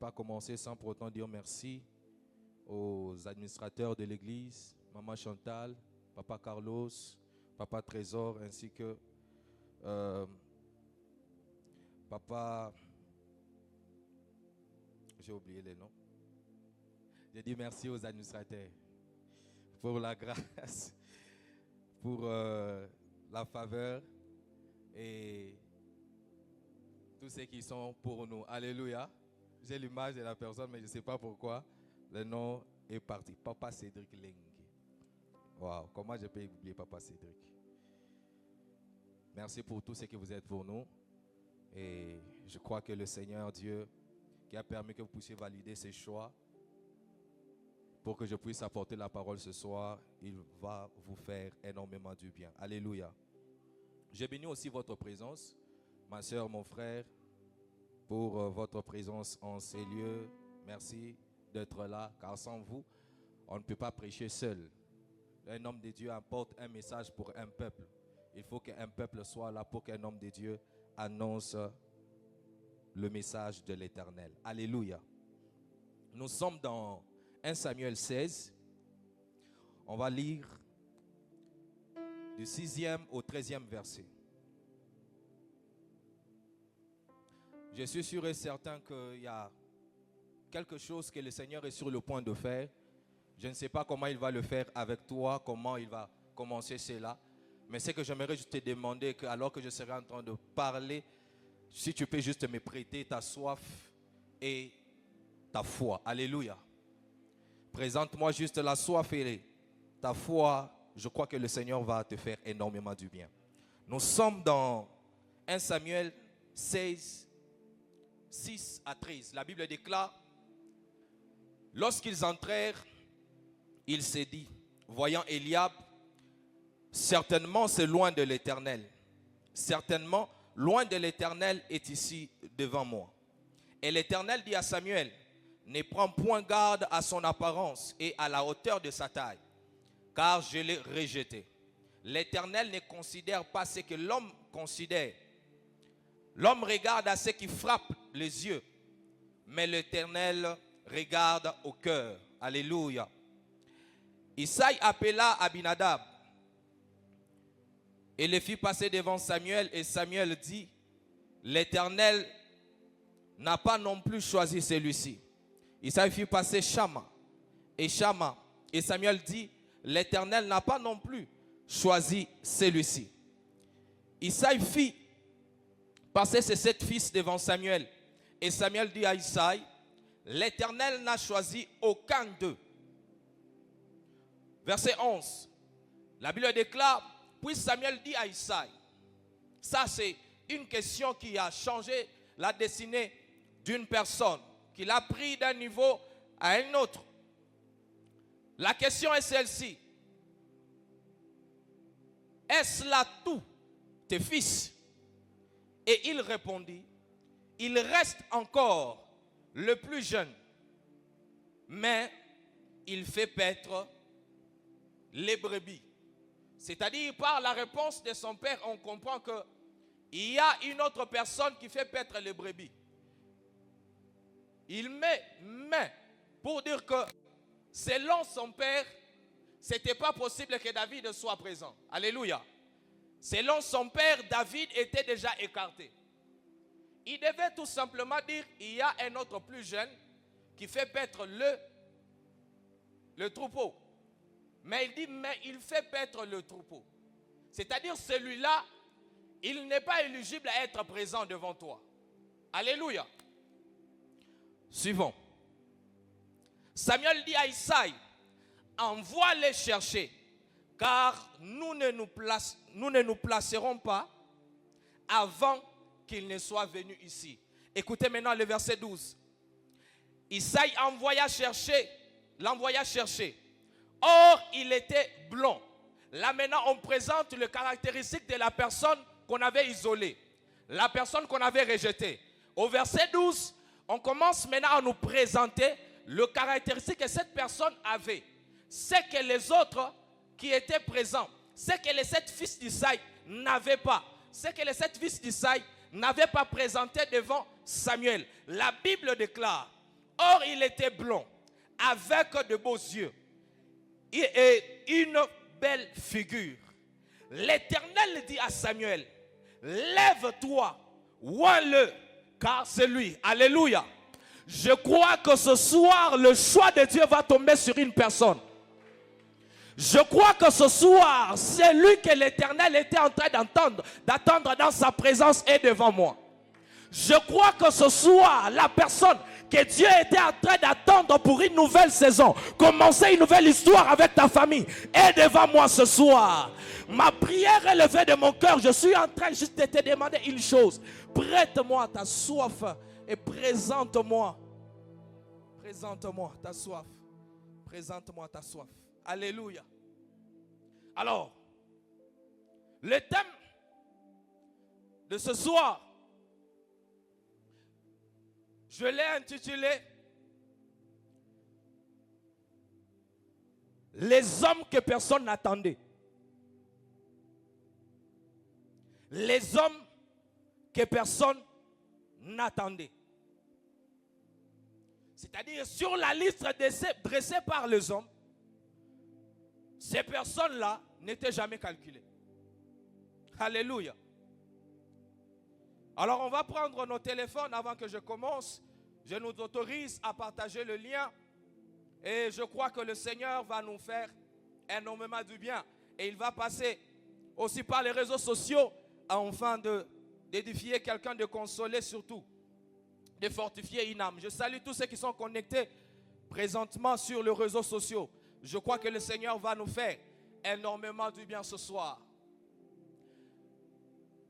pas commencer sans pour autant dire merci aux administrateurs de l'église, Maman Chantal, Papa Carlos, Papa Trésor, ainsi que Papa... J'ai oublié les noms. J'ai dit merci aux administrateurs pour la grâce, pour la faveur et tous ceux qui sont pour nous. Alléluia. J'ai l'image de la personne, mais je ne sais pas pourquoi. Le nom est parti. Papa Cédric Lengue. Waouh, comment je peux oublier Papa Cédric? Merci pour tout ce que vous êtes pour nous. Et je crois que le Seigneur Dieu, qui a permis que vous puissiez valider ces choix, pour que je puisse apporter la parole ce soir, il va vous faire énormément du bien. Alléluia. Je bénis aussi votre présence, ma soeur, mon frère, pour votre présence en ces lieux. Merci d'être là, car sans vous, on ne peut pas prêcher seul. Un homme de Dieu apporte un message pour un peuple. Il faut qu'un peuple soit là pour qu'un homme de Dieu annonce le message de l'Éternel. Alléluia. Nous sommes dans 1 Samuel 16. On va lire du 6e au 13e verset. Je suis sûr et certain qu'il y a quelque chose que le Seigneur est sur le point de faire. Je ne sais pas comment il va le faire avec toi, comment il va commencer cela. Mais c'est que j'aimerais juste te demander que, alors que je serai en train de parler, si tu peux juste me prêter ta soif et ta foi. Alléluia. Présente-moi juste la soif et ta foi. Je crois que le Seigneur va te faire énormément du bien. Nous sommes dans 1 Samuel 16, 6 à 13. La Bible déclare: lorsqu'ils entrèrent, il s'est dit, voyant Eliab, certainement c'est loin de l'Éternel. Certainement, loin de l'Éternel est ici devant moi. Et l'Éternel dit à Samuel, ne prends point garde à son apparence et à la hauteur de sa taille, car je l'ai rejeté. L'Éternel ne considère pas ce que l'homme considère. L'homme regarde à ce qui frappe les yeux, mais l'Éternel regarde au cœur. Alléluia. Isaïe appela Abinadab et le fit passer devant Samuel, et Samuel dit, l'Éternel n'a pas non plus choisi celui-ci. Isaïe fit passer Shama, et Samuel dit, l'Éternel n'a pas non plus choisi celui-ci. Isaïe fit passer ses 7 fils devant Samuel, et Samuel dit à Isaïe, l'Éternel n'a choisi aucun d'eux. Verset 11, la Bible déclare, puis Samuel dit à Isaïe, ça c'est une question qui a changé la destinée d'une personne, qui l'a pris d'un niveau à un autre. La question est celle-ci. Est-ce là tous tes fils? Et il répondit, il reste encore le plus jeune, mais il fait paître les brebis. C'est-à-dire, par la réponse de son père, on comprend qu'il y a une autre personne qui fait paître les brebis. Il met mais pour dire que selon son père, ce n'était pas possible que David soit présent. Alléluia. Selon son père, David était déjà écarté. Il devait tout simplement dire, il y a un autre plus jeune qui fait paître le troupeau. Mais il dit, mais il fait paître le troupeau. C'est-à-dire, celui-là, il n'est pas éligible à être présent devant toi. Alléluia. Suivons. Samuel dit à Isaïe, envoie-les chercher, car nous ne nous placerons pas avant qu'il ne soit venu ici. Écoutez maintenant le verset 12. Isaïe l'envoya chercher. Or, il était blond. Là maintenant, on présente le caractéristique de la personne qu'on avait isolée, la personne qu'on avait rejetée. Au verset 12, on commence maintenant à nous présenter le caractéristique que cette personne avait. C'est que les autres qui étaient présents, c'est que les 7 fils d'Isaïe n'avaient pas. C'est que les 7 fils d'Isaïe n'avaient pas présenté devant Samuel. La Bible déclare, Or, il était blond, avec de beaux yeux et une belle figure. L'Éternel dit à Samuel, lève-toi, oins-le, car c'est lui. Alléluia. Je crois que ce soir, le choix de Dieu va tomber sur une personne. Je crois que ce soir, c'est lui que l'Éternel était en train d'attendre dans sa présence et devant moi. Je crois que ce soir, la personne que Dieu était en train d'attendre pour une nouvelle saison, commencer une nouvelle histoire avec ta famille, est devant moi ce soir. Ma prière est levée de mon cœur. Je suis en train juste de te demander une chose. Prête-moi ta soif et présente-moi ta soif. Présente-moi ta soif. Alléluia. Alors, le thème de ce soir, je l'ai intitulé « Les hommes que personne n'attendait ». Les hommes que personne n'attendait. C'est-à-dire, sur la liste dressée par les hommes, ces personnes-là n'étaient jamais calculées. Alléluia. Alors, on va prendre nos téléphones avant que je commence. Je nous autorise à partager le lien. Et je crois que le Seigneur va nous faire énormément du bien. Et il va passer aussi par les réseaux sociaux afin d'édifier quelqu'un, de consoler surtout, de fortifier une âme. Je salue tous ceux qui sont connectés présentement sur les réseaux sociaux. Je crois que le Seigneur va nous faire énormément du bien ce soir.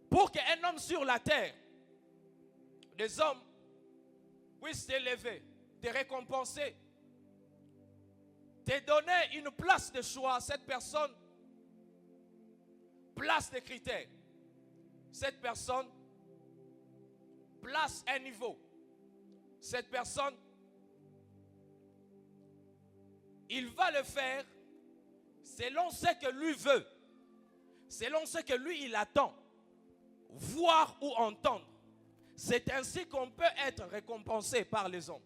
Pour qu'un homme sur la terre, des hommes, puissent t'élever, te récompenser, te donner une place de choix à cette personne, place des critères. Cette personne place un niveau. Cette personne, il va le faire selon ce que lui veut, selon ce que lui il attend, voir ou entendre. C'est ainsi qu'on peut être récompensé par les hommes.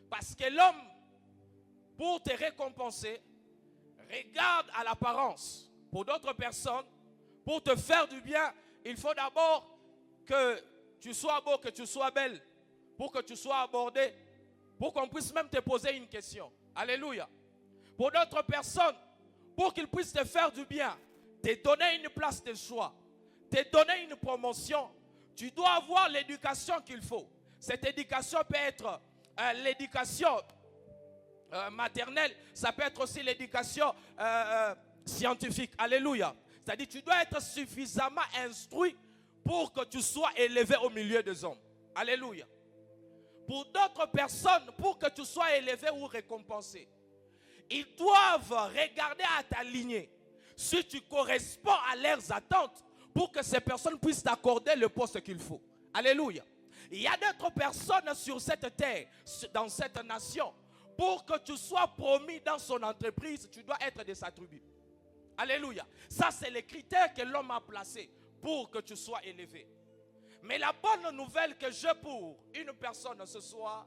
Parce que l'homme, pour te récompenser, regarde à l'apparence. Pour d'autres personnes, pour te faire du bien, il faut d'abord que tu sois beau, que tu sois belle, pour que tu sois abordé, pour qu'on puisse même te poser une question. Alléluia. Pour d'autres personnes, pour qu'ils puissent te faire du bien, te donner une place de choix, te donner une promotion, tu dois avoir l'éducation qu'il faut. Cette éducation peut être l'éducation maternelle, ça peut être aussi l'éducation scientifique. Alléluia. C'est-à-dire tu dois être suffisamment instruit pour que tu sois élevé au milieu des hommes. Alléluia. Pour d'autres personnes, pour que tu sois élevé ou récompensé, ils doivent regarder à ta lignée si tu corresponds à leurs attentes pour que ces personnes puissent t'accorder le poste qu'il faut. Alléluia. Il y a d'autres personnes sur cette terre, dans cette nation, pour que tu sois promis dans son entreprise, tu dois être de sa tribu. Alléluia. Ça, c'est les critères que l'homme a placés pour que tu sois élevé. Mais la bonne nouvelle que j'ai pour une personne ce soir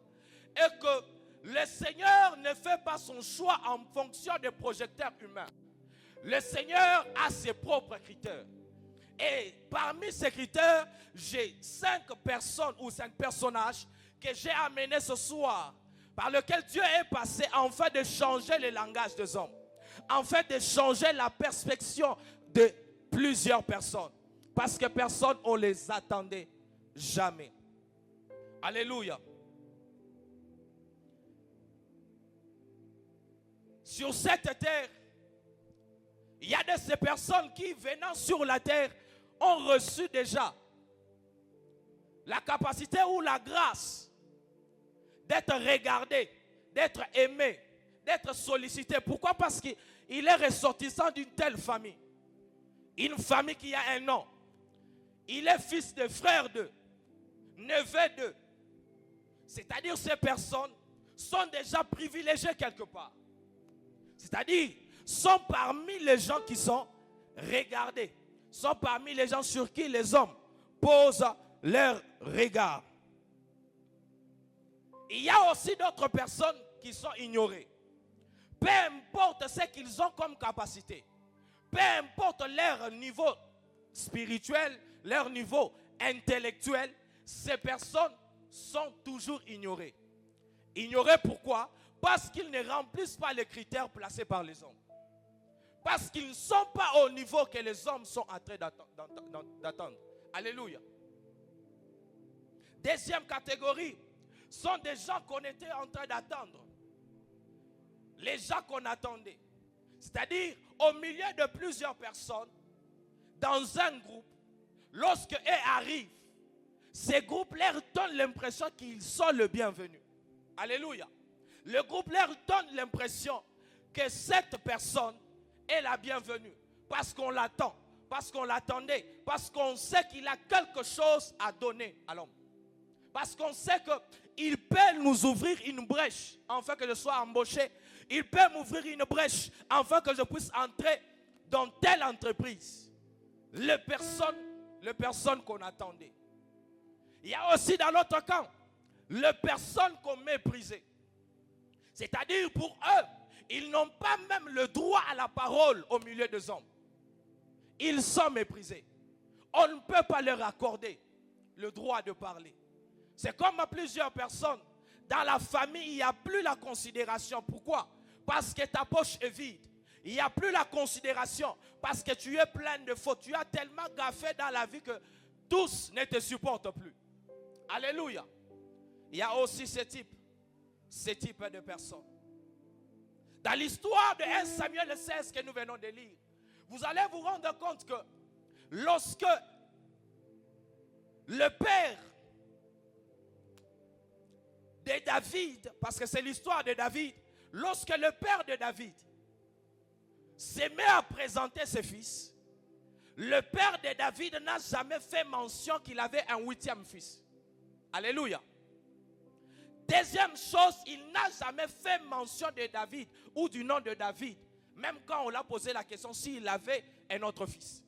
est que le Seigneur ne fait pas son choix en fonction des projecteurs humains. Le Seigneur a ses propres critères. Et parmi ces critères, j'ai 5 personnes ou 5 personnages que j'ai amenés ce soir, par lesquels Dieu est passé afin de changer le langage des hommes, afin de changer la perspective de plusieurs personnes. Parce que personne ne les attendait jamais. Alléluia. Sur cette terre, il y a de ces personnes qui, venant sur la terre, ont reçu déjà la capacité ou la grâce d'être regardé, d'être aimé, d'être sollicité. Pourquoi? Parce qu'il est ressortissant d'une telle famille. Une famille qui a un nom. Il est fils de frère d'eux, neveu d'eux. C'est-à-dire ces personnes sont déjà privilégiées quelque part. C'est-à-dire sont parmi les gens qui sont regardés. Sont parmi les gens sur qui les hommes posent leur regard. Il y a aussi d'autres personnes qui sont ignorées. Peu importe ce qu'ils ont comme capacité, peu importe leur niveau spirituel, leur niveau intellectuel, ces personnes sont toujours ignorées. Ignorées pourquoi? Parce qu'ils ne remplissent pas les critères placés par les hommes. Parce qu'ils ne sont pas au niveau que les hommes sont en train d'attendre. Alléluia. Deuxième catégorie sont des gens qu'on était en train d'attendre. Les gens qu'on attendait. C'est-à-dire, au milieu de plusieurs personnes, dans un groupe, lorsque eux arrivent, ces groupes leur donnent l'impression qu'ils sont le bienvenu. Alléluia. Le groupe leur donne l'impression que cette personne est la bienvenue. Parce qu'on l'attend, parce qu'on l'attendait, parce qu'on sait qu'il a quelque chose à donner à l'homme. Parce qu'on sait qu'il peut nous ouvrir une brèche afin que je sois embauché. Il peut m'ouvrir une brèche afin que je puisse entrer dans telle entreprise. Les personnes qu'on attendait. Il y a aussi dans l'autre camp, les personnes qu'on méprisait. C'est-à-dire pour eux, ils n'ont pas même le droit à la parole au milieu des hommes. Ils sont méprisés. On ne peut pas leur accorder le droit de parler. C'est comme à plusieurs personnes. Dans la famille, il n'y a plus la considération. Pourquoi? Parce que ta poche est vide. Il n'y a plus la considération. Parce que tu es plein de fautes. Tu as tellement gaffé dans la vie que tous ne te supportent plus. Alléluia. Il y a aussi ce type de personnes. Dans l'histoire de 1 Samuel 16 que nous venons de lire, vous allez vous rendre compte que lorsque le père de David, parce que c'est l'histoire de David, lorsque le père de David s'est mis à présenter ses fils, le père de David n'a jamais fait mention qu'il avait un 8e fils. Alléluia. Deuxième chose, il n'a jamais fait mention de David ou du nom de David, même quand on l'a posé la question s'il avait un autre fils.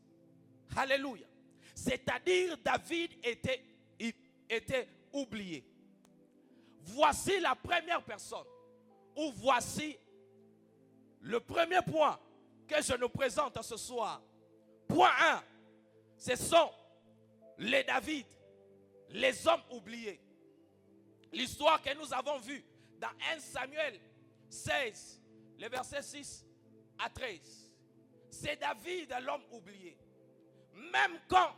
Alléluia. C'est-à-dire David était oublié. Voici la première personne, ou voici le premier point que je nous présente ce soir. Point 1, ce sont les David, les hommes oubliés. L'histoire que nous avons vue dans 1 Samuel 16, les versets 6 à 13. C'est David, l'homme oublié. Même quand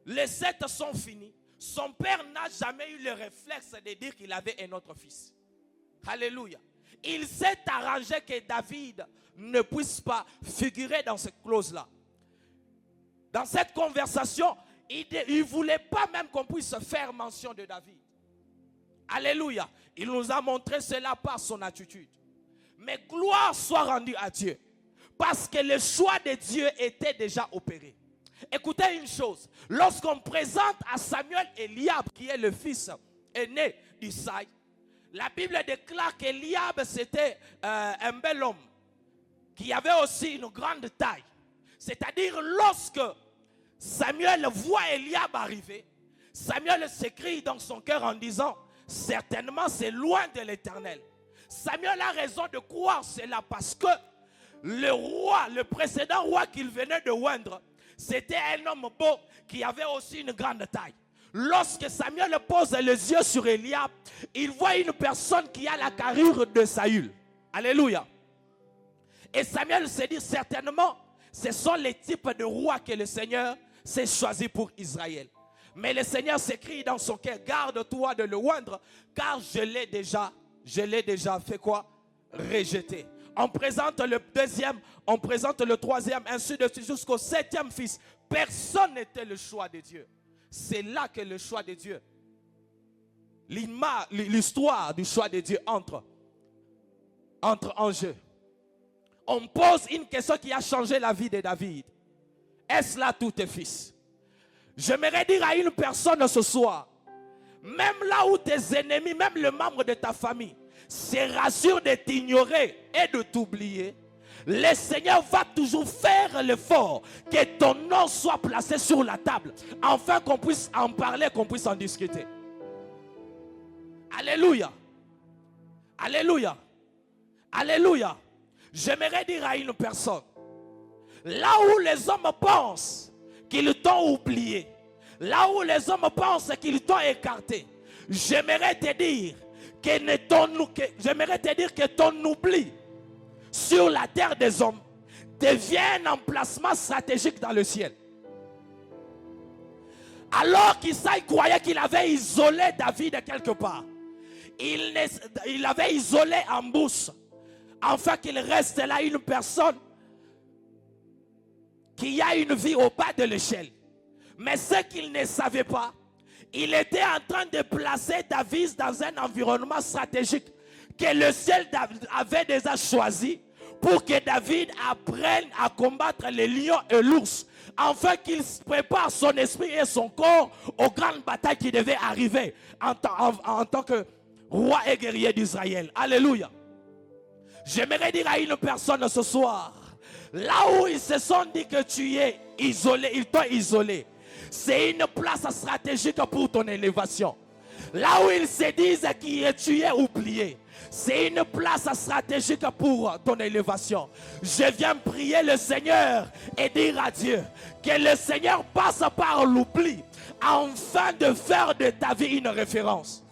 les 7 sont finis, son père n'a jamais eu le réflexe de dire qu'il avait un autre fils. Alléluia. Il s'est arrangé que David ne puisse pas figurer dans cette clause-là. Dans cette conversation, il ne voulait pas même qu'on puisse faire mention de David. Alléluia. Il nous a montré cela par son attitude. Mais gloire soit rendue à Dieu. Parce que le choix de Dieu était déjà opéré. Écoutez une chose. Lorsqu'on présente à Samuel Eliab, qui est le fils aîné d'Isaïe, la Bible déclare qu'Eliab c'était un bel homme qui avait aussi une grande taille. C'est-à-dire lorsque Samuel voit Eliab arriver, Samuel s'écrie dans son cœur en disant, certainement c'est loin de l'Éternel. Samuel a raison de croire cela parce que le roi, le précédent roi qu'il venait de oindre, c'était un homme beau qui avait aussi une grande taille. Lorsque Samuel pose les yeux sur Eliab, il voit une personne qui a la carrure de Saül. Alléluia. Et Samuel se dit certainement, ce sont les types de rois que le Seigneur s'est choisi pour Israël. Mais le Seigneur s'écrit dans son cœur, garde-toi de le oindre, car je l'ai déjà fait quoi? Rejeté. On présente le deuxième, on présente le troisième, ainsi de suite jusqu'au 7e fils. Personne n'était le choix de Dieu. C'est là que le choix de Dieu, l'histoire du choix de Dieu entre en jeu. On pose une question qui a changé la vie de David. Est-ce là tous tes fils? J'aimerais dire à une personne ce soir, même là où tes ennemis, même le membre de ta famille, se rassurent de t'ignorer et de t'oublier, le Seigneur va toujours faire l'effort que ton nom soit placé sur la table, afin qu'on puisse en parler, qu'on puisse en discuter. Alléluia. Alléluia. Alléluia. J'aimerais dire à une personne, là où les hommes pensent qu'ils t'ont oublié, là où les hommes pensent qu'ils t'ont écarté, j'aimerais te dire que ton oubli sur la terre des hommes devient un emplacement stratégique dans le ciel. Alors qu'Isaïe croyait qu'il avait isolé David quelque part, il avait isolé en bouche, afin qu'il reste là une personne qui a une vie au bas de l'échelle. Mais ce qu'il ne savait pas, il était en train de placer David dans un environnement stratégique que le ciel avait déjà choisi pour que David apprenne à combattre les lions et l'ours, afin qu'il prépare son esprit et son corps aux grandes batailles qui devaient arriver en tant que roi et guerrier d'Israël. Alléluia. J'aimerais dire à une personne ce soir, là où ils se sont dit que tu es isolé, ils t'ont isolé, c'est une place stratégique pour ton élévation. Là où ils se disent que tu es oublié, c'est une place stratégique pour ton élévation. Je viens prier le Seigneur et dire à Dieu que le Seigneur passe par l'oubli afin de faire de ta vie une référence.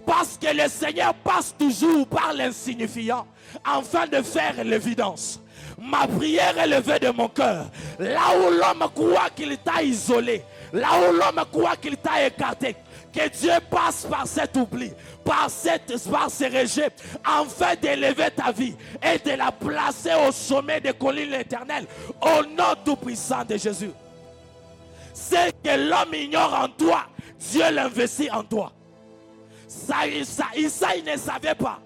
Parce que le Seigneur passe toujours par l'insignifiant afin de faire l'évidence. Ma prière est levée de mon cœur. Là où l'homme croit qu'il t'a isolé, là où l'homme croit qu'il t'a écarté, que Dieu passe par cet oubli, par ce rejet, afin d'élever ta vie et de la placer au sommet des collines éternelles, au nom tout puissant de Jésus. Ce que l'homme ignore en toi, Dieu l'investit en toi. Isaïe ne savait pas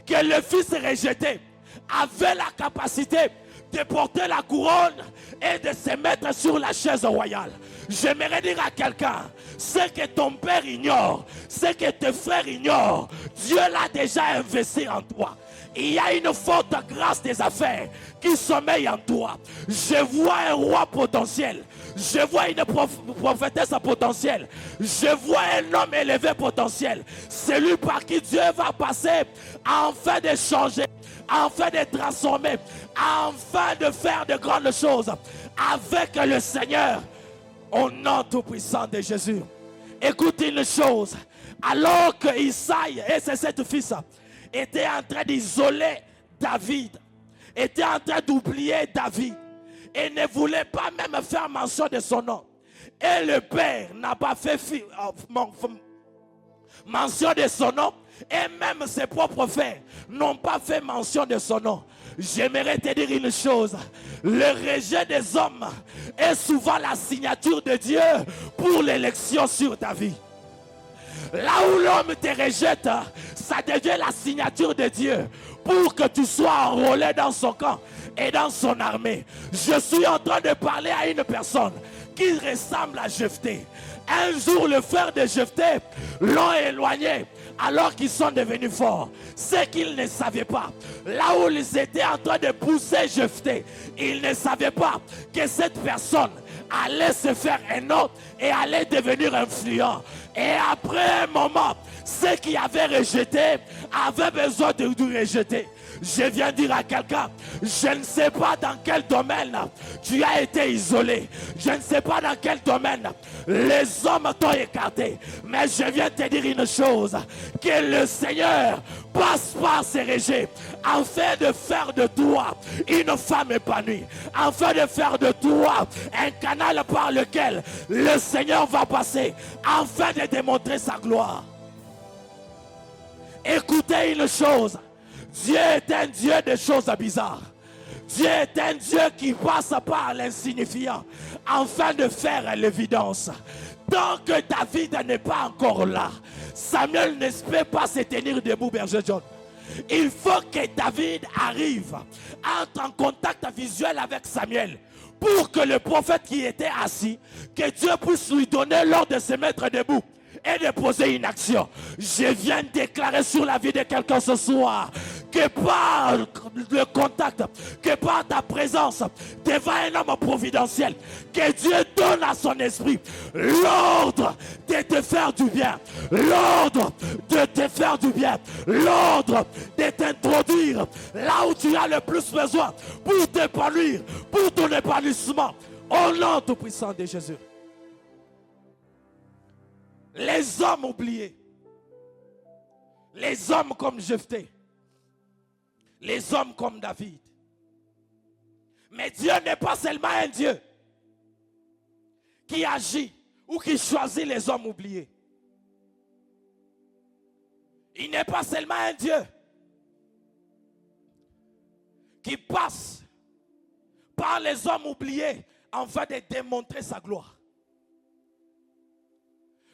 que le fils rejeté avait la capacité de porter la couronne et de se mettre sur la chaise royale. J'aimerais dire à quelqu'un, ce que ton père ignore, ce que tes frères ignorent, Dieu l'a déjà investi en toi. Il y a une forte grâce des affaires qui sommeille en toi. Je vois un roi potentiel. Je vois une prophétesse potentielle. Je vois un homme élevé potentiel. Celui par qui Dieu va passer afin de changer, afin de transformer, afin de faire de grandes choses avec le Seigneur. Au nom tout puissant de Jésus. Écoute une chose. Alors que Isaïe et ses 7 fils étaient en train d'isoler David, étaient en train d'oublier David, et ne voulaient pas même faire mention de son nom. Et le père n'a pas fait mention de son nom, et même ses propres frères n'ont pas fait mention de son nom. J'aimerais te dire une chose. Le rejet des hommes est souvent la signature de Dieu pour l'élection sur ta vie. Là où l'homme te rejette, ça devient la signature de Dieu pour que tu sois enrôlé dans son camp et dans son armée. Je suis en train de parler à une personne qui ressemble à Jephthé. Un jour, le frère de Jephthé l'ont éloigné alors qu'ils sont devenus forts. Ce qu'ils ne savaient pas, là où ils étaient en train de pousser Jephthé, ils ne savaient pas que cette personne allait se faire un autre et allait devenir influent. Et après un moment, ceux qui avaient rejeté avaient besoin de rejeter. Je viens dire à quelqu'un, je ne sais pas dans quel domaine tu as été isolé. Je ne sais pas dans quel domaine les hommes t'ont écarté. Mais je viens te dire une chose, que le Seigneur passe par ces rejets afin de faire de toi une femme épanouie, afin de faire de toi un canal par lequel le Seigneur va passer, afin de démontrer sa gloire. Écoutez une chose, Dieu est un Dieu de choses bizarres. Dieu est un Dieu qui passe par l'insignifiant afin de faire l'évidence. Tant que David n'est pas encore là, Samuel ne peut pas se tenir debout, berger John. Il faut que David arrive, entre en contact visuel avec Samuel, pour que le prophète qui était assis, que Dieu puisse lui donner l'ordre de se mettre debout et de poser une action. Je viens de déclarer sur la vie de quelqu'un ce soir que par le contact, que par ta présence devant un homme providentiel, que Dieu donne à son esprit l'ordre de te faire du bien, l'ordre de te faire du bien, l'ordre de t'introduire là où tu as le plus besoin pour t'épanouir, pour ton épanouissement, au nom tout puissant de Jésus. Les hommes oubliés, les hommes comme Jephthé, les hommes comme David. Mais Dieu n'est pas seulement un Dieu qui agit ou qui choisit les hommes oubliés. Il n'est pas seulement un Dieu qui passe par les hommes oubliés afin de démontrer sa gloire.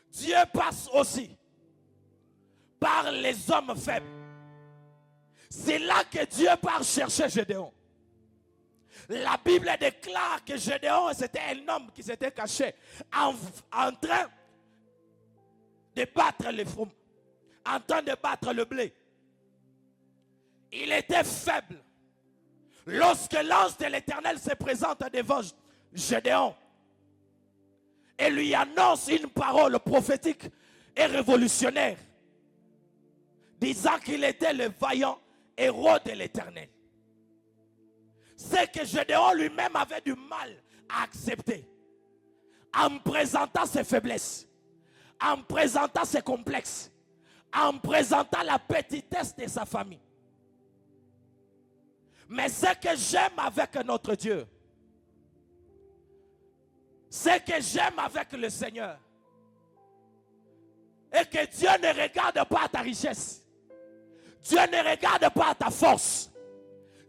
Dieu passe aussi par les hommes faibles. C'est là que Dieu part chercher Gédéon. La Bible déclare que Gédéon, c'était un homme qui s'était caché en train de battre les fromes, en train de battre le blé. Il était faible. Lorsque l'ange de l'Éternel se présente devant Gédéon et lui annonce une parole prophétique et révolutionnaire, disant qu'il était le vaillant héros de l'Éternel. C'est que Gédéon lui-même avait du mal à accepter, en présentant ses faiblesses, en présentant ses complexes, en présentant la petitesse de sa famille. Mais ce que j'aime avec notre Dieu, ce que j'aime avec le Seigneur, est que Dieu ne regarde pas ta richesse. Dieu ne regarde pas ta force.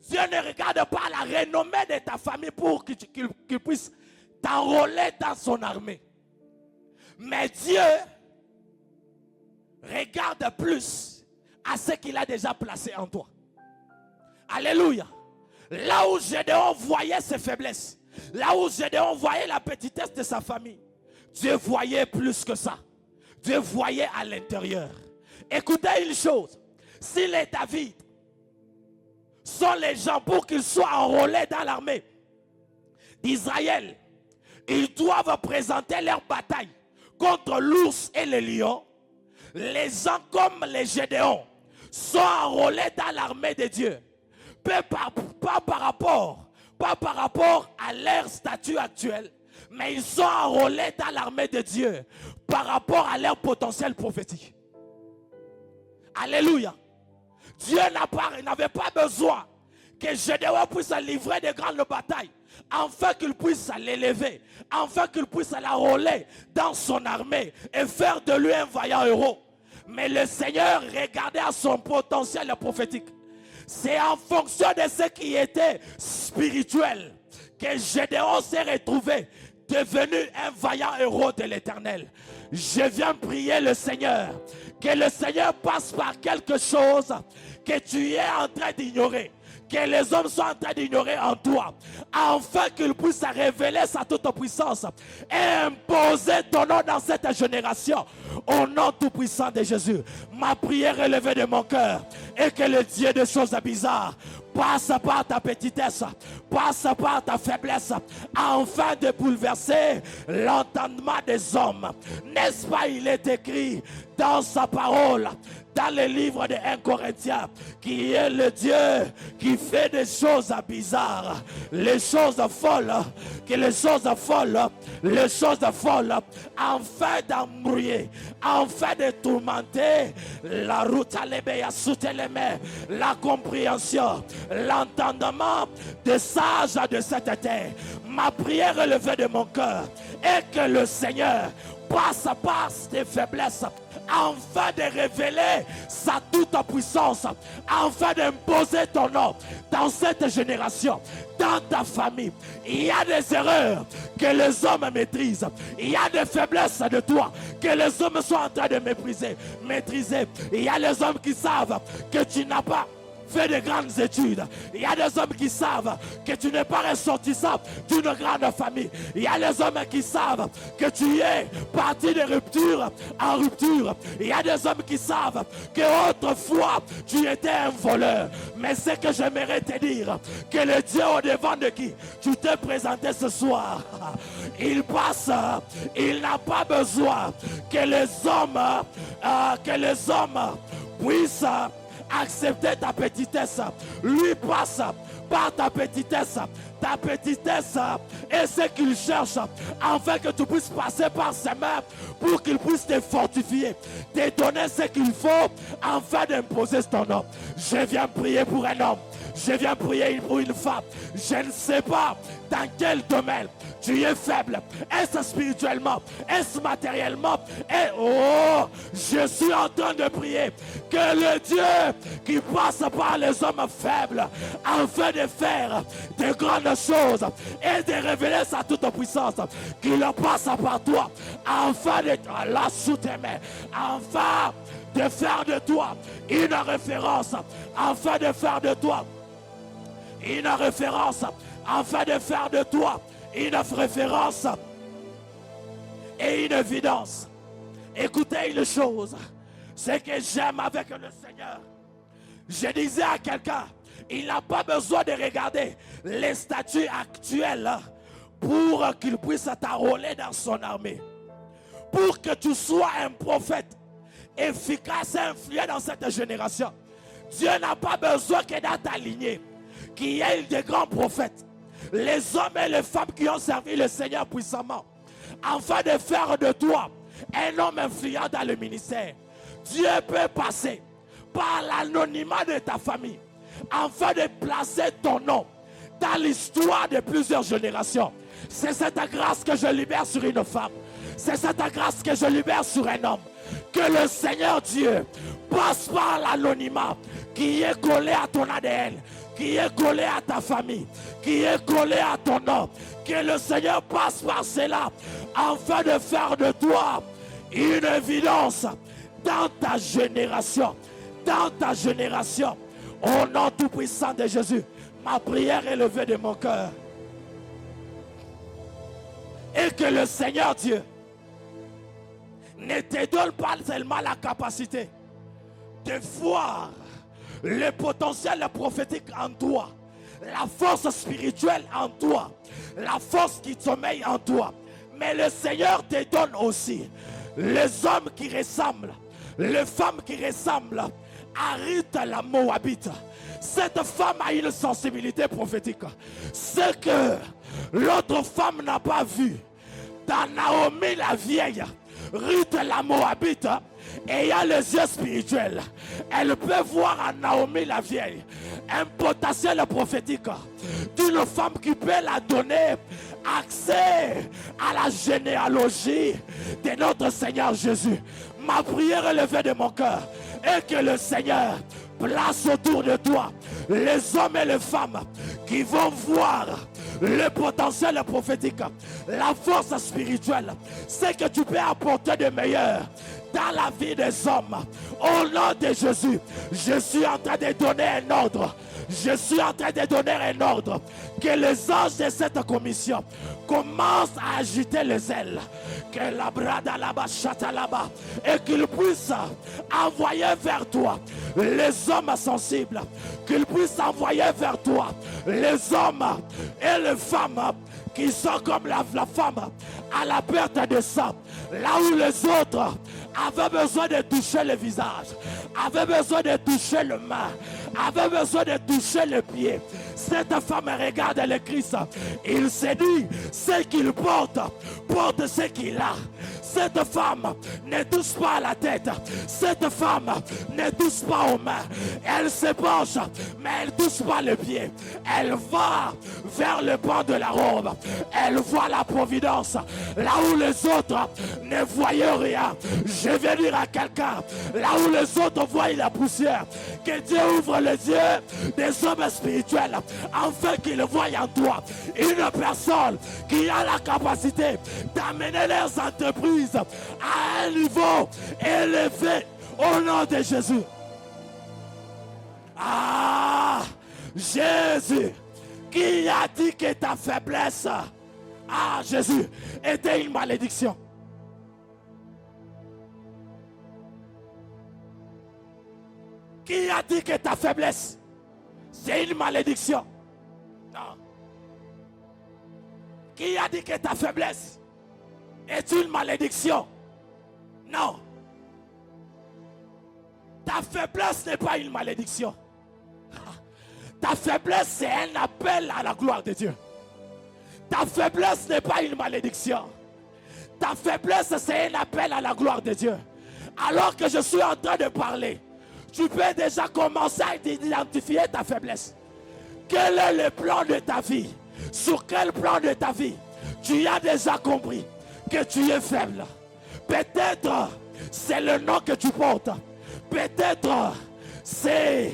Dieu ne regarde pas la renommée de ta famille pour qu'il puisse t'enrôler dans son armée. Mais Dieu regarde plus à ce qu'il a déjà placé en toi. Alléluia. Là où Gédéon voyait ses faiblesses, là où Gédéon voyait la petitesse de sa famille, Dieu voyait plus que ça. Dieu voyait à l'intérieur. Écoutez une chose. Si les David sont les gens pour qu'ils soient enrôlés dans l'armée d'Israël, ils doivent présenter leur bataille contre l'ours et le lion. Les gens comme les Gédéons sont enrôlés dans l'armée de Dieu. Pas par rapport à leur statut actuel, mais ils sont enrôlés dans l'armée de Dieu par rapport à leur potentiel prophétique. Alléluia. Dieu n'avait pas besoin que Gédéon puisse livrer de grandes batailles afin qu'il puisse l'élever, afin qu'il puisse l'enrôler dans son armée et faire de lui un vaillant héros. Mais le Seigneur regardait à son potentiel prophétique. C'est en fonction de ce qui était spirituel que Gédéon s'est retrouvé devenu un vaillant héros de l'Éternel. Je viens prier le Seigneur, que le Seigneur passe par quelque chose que tu es en train d'ignorer, que les hommes sont en train d'ignorer en toi, afin qu'il puisse révéler sa toute puissance et imposer ton nom dans cette génération. Au nom tout puissant de Jésus, ma prière est levée de mon cœur et que le Dieu des choses bizarres passe par ta petitesse, passe par ta faiblesse, afin de bouleverser l'entendement des hommes. N'est-ce pas, il est écrit dans sa parole, dans le livre de 1 Corinthiens, qui est le Dieu qui fait des choses bizarres, les choses folles, afin d'embrouiller, afin de tourmenter la route à l'ébéa, la compréhension, l'entendement des sages de cette terre. Ma prière est levée de mon cœur et que le Seigneur passe par ses faiblesses afin de révéler sa toute puissance, afin d'imposer ton nom dans cette génération, dans ta famille. Il y a des erreurs que les hommes maîtrisent. Il y a des faiblesses de toi que les hommes sont en train de maîtriser. Il y a les hommes qui savent que tu n'as pas fait de grandes études. Il y a des hommes qui savent que tu n'es pas ressortissant d'une grande famille. Il y a des hommes qui savent que tu es parti de rupture en rupture. Il y a des hommes qui savent que autrefois tu étais un voleur. Mais ce que j'aimerais te dire, que le Dieu au devant de qui tu t'es présenté ce soir, il passe, il n'a pas besoin que les hommes puissent accepter ta petitesse. Lui passe par ta petitesse. Ta petitesse est ce qu'il cherche, afin que tu puisses passer par ses mains pour qu'il puisse te fortifier, te donner ce qu'il faut afin d'imposer ton nom. Je viens prier pour un homme. Je viens prier pour une femme. Je ne sais pas dans quel domaine tu es faible. Est-ce spirituellement? Est-ce matériellement? Et oh, je suis en train de prier que le Dieu qui passe par les hommes faibles afin de faire de grandes choses et de révéler sa toute puissance, qu'il passe par toi afin de la sous tes mains, afin de faire de toi une référence, afin de faire de toi une référence, afin de faire de toi une référence et une évidence. Écoutez une chose, ce que j'aime avec le Seigneur, je disais à quelqu'un, il n'a pas besoin de regarder les statuts actuels pour qu'il puisse t'enrôler dans son armée. Pour que tu sois un prophète efficace et influent dans cette génération, Dieu n'a pas besoin que dans ta lignée qu'il y ait des grands prophètes, les hommes et les femmes qui ont servi le Seigneur puissamment, afin de faire de toi un homme influent dans le ministère. Dieu peut passer par l'anonymat de ta famille, afin de placer ton nom dans l'histoire de plusieurs générations. C'est cette grâce que je libère sur une femme. C'est cette grâce que je libère sur un homme. Que le Seigneur Dieu passe par l'anonymat qui est collé à ton ADN, qui est collé à ta famille, qui est collé à ton nom. Que le Seigneur passe par cela afin de faire de toi une évidence dans ta génération. Dans ta génération. Au nom tout puissant de Jésus, ma prière est levée de mon cœur. Et que le Seigneur Dieu ne te donne pas seulement la capacité de voir le potentiel prophétique en toi, la force spirituelle en toi, la force qui sommeille en toi, mais le Seigneur te donne aussi les hommes qui ressemblent, les femmes qui ressemblent à Ruth la Moabite. Cette femme a une sensibilité prophétique, ce que l'autre femme n'a pas vu. Dans Naomi la vieille, Ruth la Moabite, ayant les yeux spirituels, elle peut voir en Naomi la vieille un potentiel prophétique d'une femme qui peut la donner accès à la généalogie de notre Seigneur Jésus. Ma prière est levée de mon cœur, et que le Seigneur place autour de toi les hommes et les femmes qui vont voir le potentiel prophétique, la force spirituelle, ce que tu peux apporter de meilleur dans la vie des hommes. Au nom de Jésus, je suis en train de donner un ordre. Je suis en train de donner un ordre. Que les anges de cette commission commencent à agiter les ailes. Que la brada là-bas, chata là-bas. Et qu'ils puissent envoyer vers toi les hommes sensibles. Qu'ils puissent envoyer vers toi les hommes et les femmes qui sont comme la femme à la perte de sang. Là où les autres avaient besoin de toucher le visage, avaient besoin de toucher le main, avaient besoin de toucher le pied. Cette femme regarde le Christ. Il se dit, ce qu'il porte, porte ce qu'il a. Cette femme ne touche pas à la tête. Cette femme ne touche pas aux mains. Elle se penche, mais elle ne touche pas le pied. Elle va vers le pan de la robe. Elle voit la providence. Là où les autres ne voyaient rien. Je vais dire à quelqu'un, là où les autres voient la poussière, que Dieu ouvre les yeux des hommes spirituels, afin qu'ils voient en toi une personne qui a la capacité d'amener leurs entreprises à un niveau élevé au nom de Jésus. Ah, Jésus, qui a dit que ta faiblesse, ah Jésus, était une malédiction? Qui a dit que ta faiblesse, c'est une malédiction? Non. Qui a dit que ta faiblesse est une malédiction? Non. Ta faiblesse n'est pas une malédiction. Ta faiblesse, c'est un appel à la gloire de Dieu. Ta faiblesse n'est pas une malédiction. Ta faiblesse, c'est un appel à la gloire de Dieu. Alors que je suis en train de parler, tu peux déjà commencer à identifier ta faiblesse. Quel est le plan de ta vie? Sur quel plan de ta vie tu as déjà compris que tu es faible? Peut-être c'est le nom que tu portes. Peut-être c'est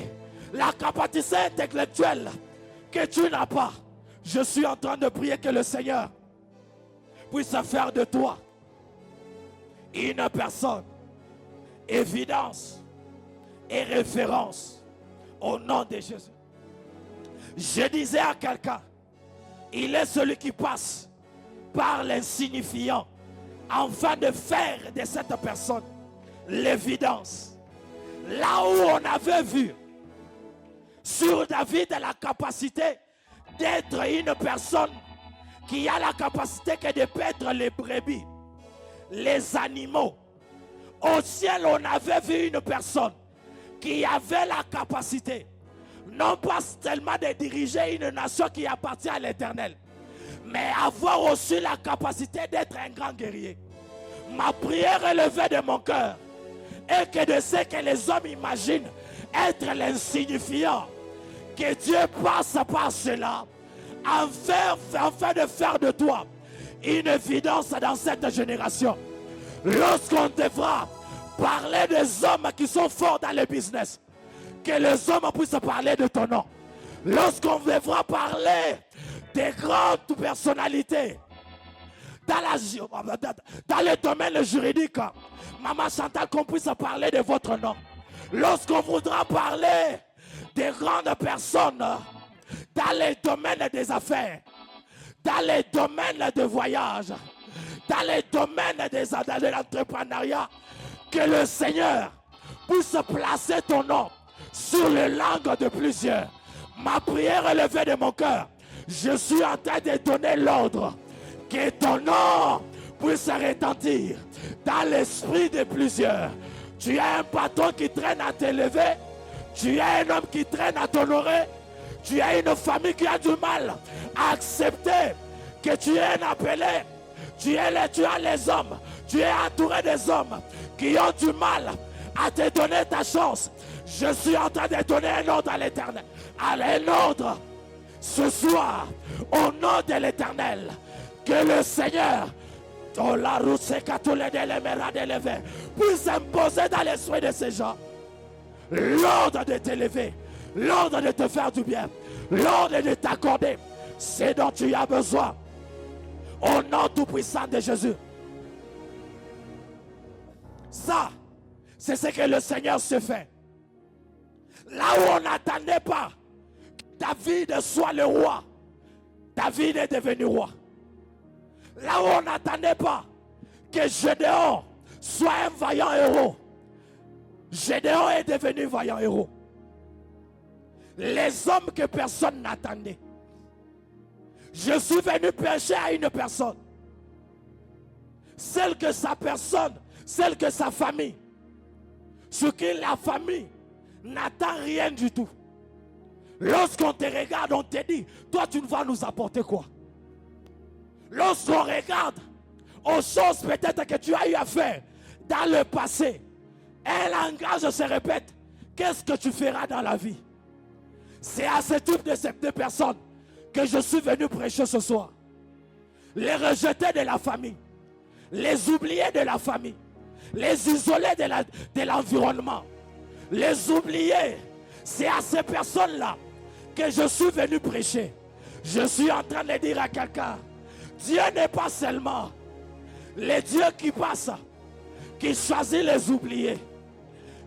la capacité intellectuelle que tu n'as pas. Je suis en train de prier que le Seigneur puisse faire de toi une personne, évidence et référence au nom de Jésus. Je disais à quelqu'un, il est celui qui passe par l'insignifiant afin de faire de cette personne l'évidence. Là où on avait vu sur David la capacité d'être une personne qui a la capacité que de paître les brebis, les animaux. Au ciel, on avait vu une personne qui avait la capacité, non pas seulement de diriger une nation qui appartient à l'Éternel, mais avoir aussi la capacité d'être un grand guerrier. Ma prière élevée de mon cœur est que de ce que les hommes imaginent être l'insignifiant, que Dieu passe par cela afin de faire de toi une évidence dans cette génération. Lorsqu'on devra parler des hommes qui sont forts dans le business, que les hommes puissent parler de ton nom. Lorsqu'on devra parler des grandes personnalités dans le domaine juridique, Maman Chantal, qu'on puisse parler de votre nom. Lorsqu'on voudra parler des grandes personnes dans les domaines des affaires, dans les domaines de voyage, dans les domaines de l'entrepreneuriat, que le Seigneur puisse placer ton nom sur les langues de plusieurs. Ma prière élevée de mon cœur, je suis en train de donner l'ordre que ton nom puisse retentir dans l'esprit de plusieurs. Tu es un patron qui traîne à t'élever, tu es un homme qui traîne à t'honorer, tu es une famille qui a du mal à accepter que tu es un appelé. Tu as les hommes, tu es entouré des hommes qui ont du mal à te donner ta chance. Je suis en train de donner un ordre à l'Éternel. Un ordre ce soir, au nom de l'Éternel, que le Seigneur puisse imposer dans l'esprit de ces gens l'ordre de t'élever, l'ordre de te faire du bien, l'ordre de t'accorder ce dont tu as besoin. Au nom tout-puissant de Jésus. Ça, c'est ce que le Seigneur se fait. Là où on n'attendait pas que David soit le roi, David est devenu roi. Là où on n'attendait pas que Gédéon soit un vaillant héros, Gédéon est devenu vaillant héros. Les hommes que personne n'attendait. Je suis venu prêcher à une personne, celle que sa personne, celle que sa famille, ce que la famille n'attend rien du tout. Lorsqu'on te regarde, on te dit, toi tu vas nous apporter quoi? Lorsqu'on regarde aux choses peut-être que tu as eu à faire dans le passé, un langage se répète, qu'est-ce que tu feras dans la vie? C'est à ce type de personnes que je suis venu prêcher ce soir. Les rejetés de la famille, les oubliés de la famille, les isolés de l'environnement, les oubliés. C'est à ces personnes-là que je suis venu prêcher. Je suis en train de dire à quelqu'un, Dieu n'est pas seulement le Dieu qui passe, qui choisit les oubliés,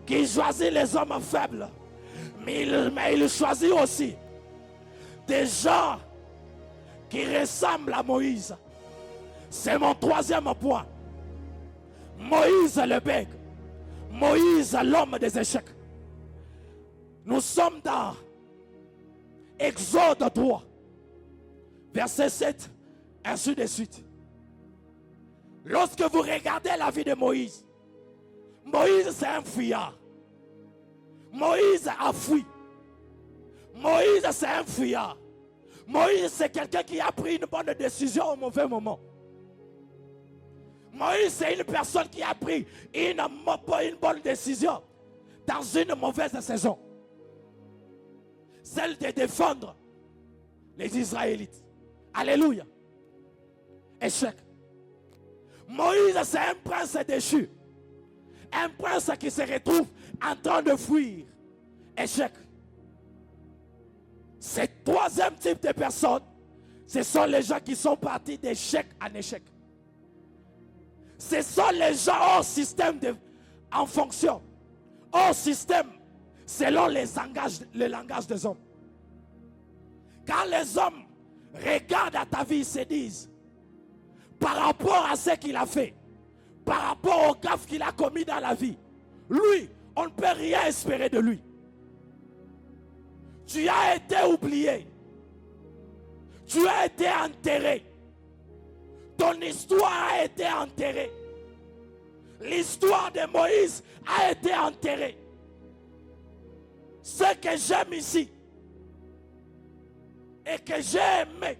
qui choisit les hommes faibles, Mais il choisit aussi des gens qui ressemblent à Moïse. C'est mon troisième point. Moïse le bègue. Moïse l'homme des échecs. Nous sommes dans Exode 3, verset 7, ainsi de suite. Lorsque vous regardez la vie de Moïse, Moïse c'est un fuyard. Moïse a fui. Moïse c'est un fuyard. Moïse c'est quelqu'un qui a pris une bonne décision au mauvais moment. Moïse c'est une personne qui a pris une bonne décision dans une mauvaise saison. Celle de défendre les Israélites. Alléluia. Échec. Moïse c'est un prince déchu. Un prince qui se retrouve en train de fuir. Échec. Ce troisième type de personnes, ce sont les gens qui sont partis d'échec en échec. Ce sont les gens hors système en fonction. Hors système selon le langage des hommes. Quand les hommes regardent à ta vie, ils se disent, par rapport à ce qu'il a fait, par rapport au gaffe qu'il a commis dans la vie, lui, on ne peut rien espérer de lui. Tu as été oublié. Tu as été enterré. Ton histoire a été enterrée. L'histoire de Moïse a été enterrée. Ce que j'aime ici et que j'ai aimé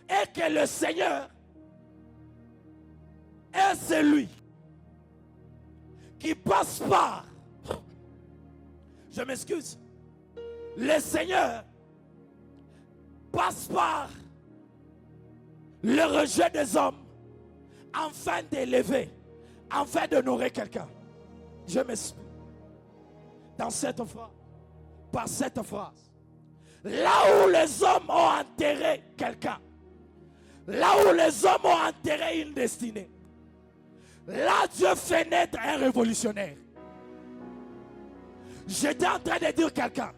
est que le Seigneur est celui qui passe par. Je m'excuse. Le Seigneur passe par le rejet des hommes afin d'élever, afin de nourrir quelqu'un. Je m'explique. Dans cette phrase, par cette phrase, là où les hommes ont enterré quelqu'un, là où les hommes ont enterré une destinée, là Dieu fait naître un révolutionnaire. J'étais en train de dire quelqu'un,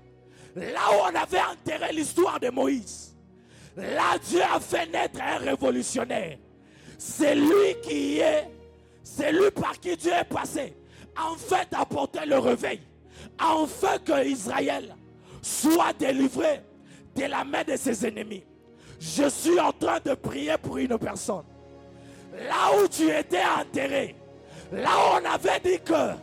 là où on avait enterré l'histoire de Moïse, là Dieu a fait naître un révolutionnaire. C'est lui qui est, c'est lui par qui Dieu est passé, afin d'apporter le réveil, afin que Israël soit délivré de la main de ses ennemis. Je suis en train de prier pour une personne. Là où tu étais enterré, là où on avait dit que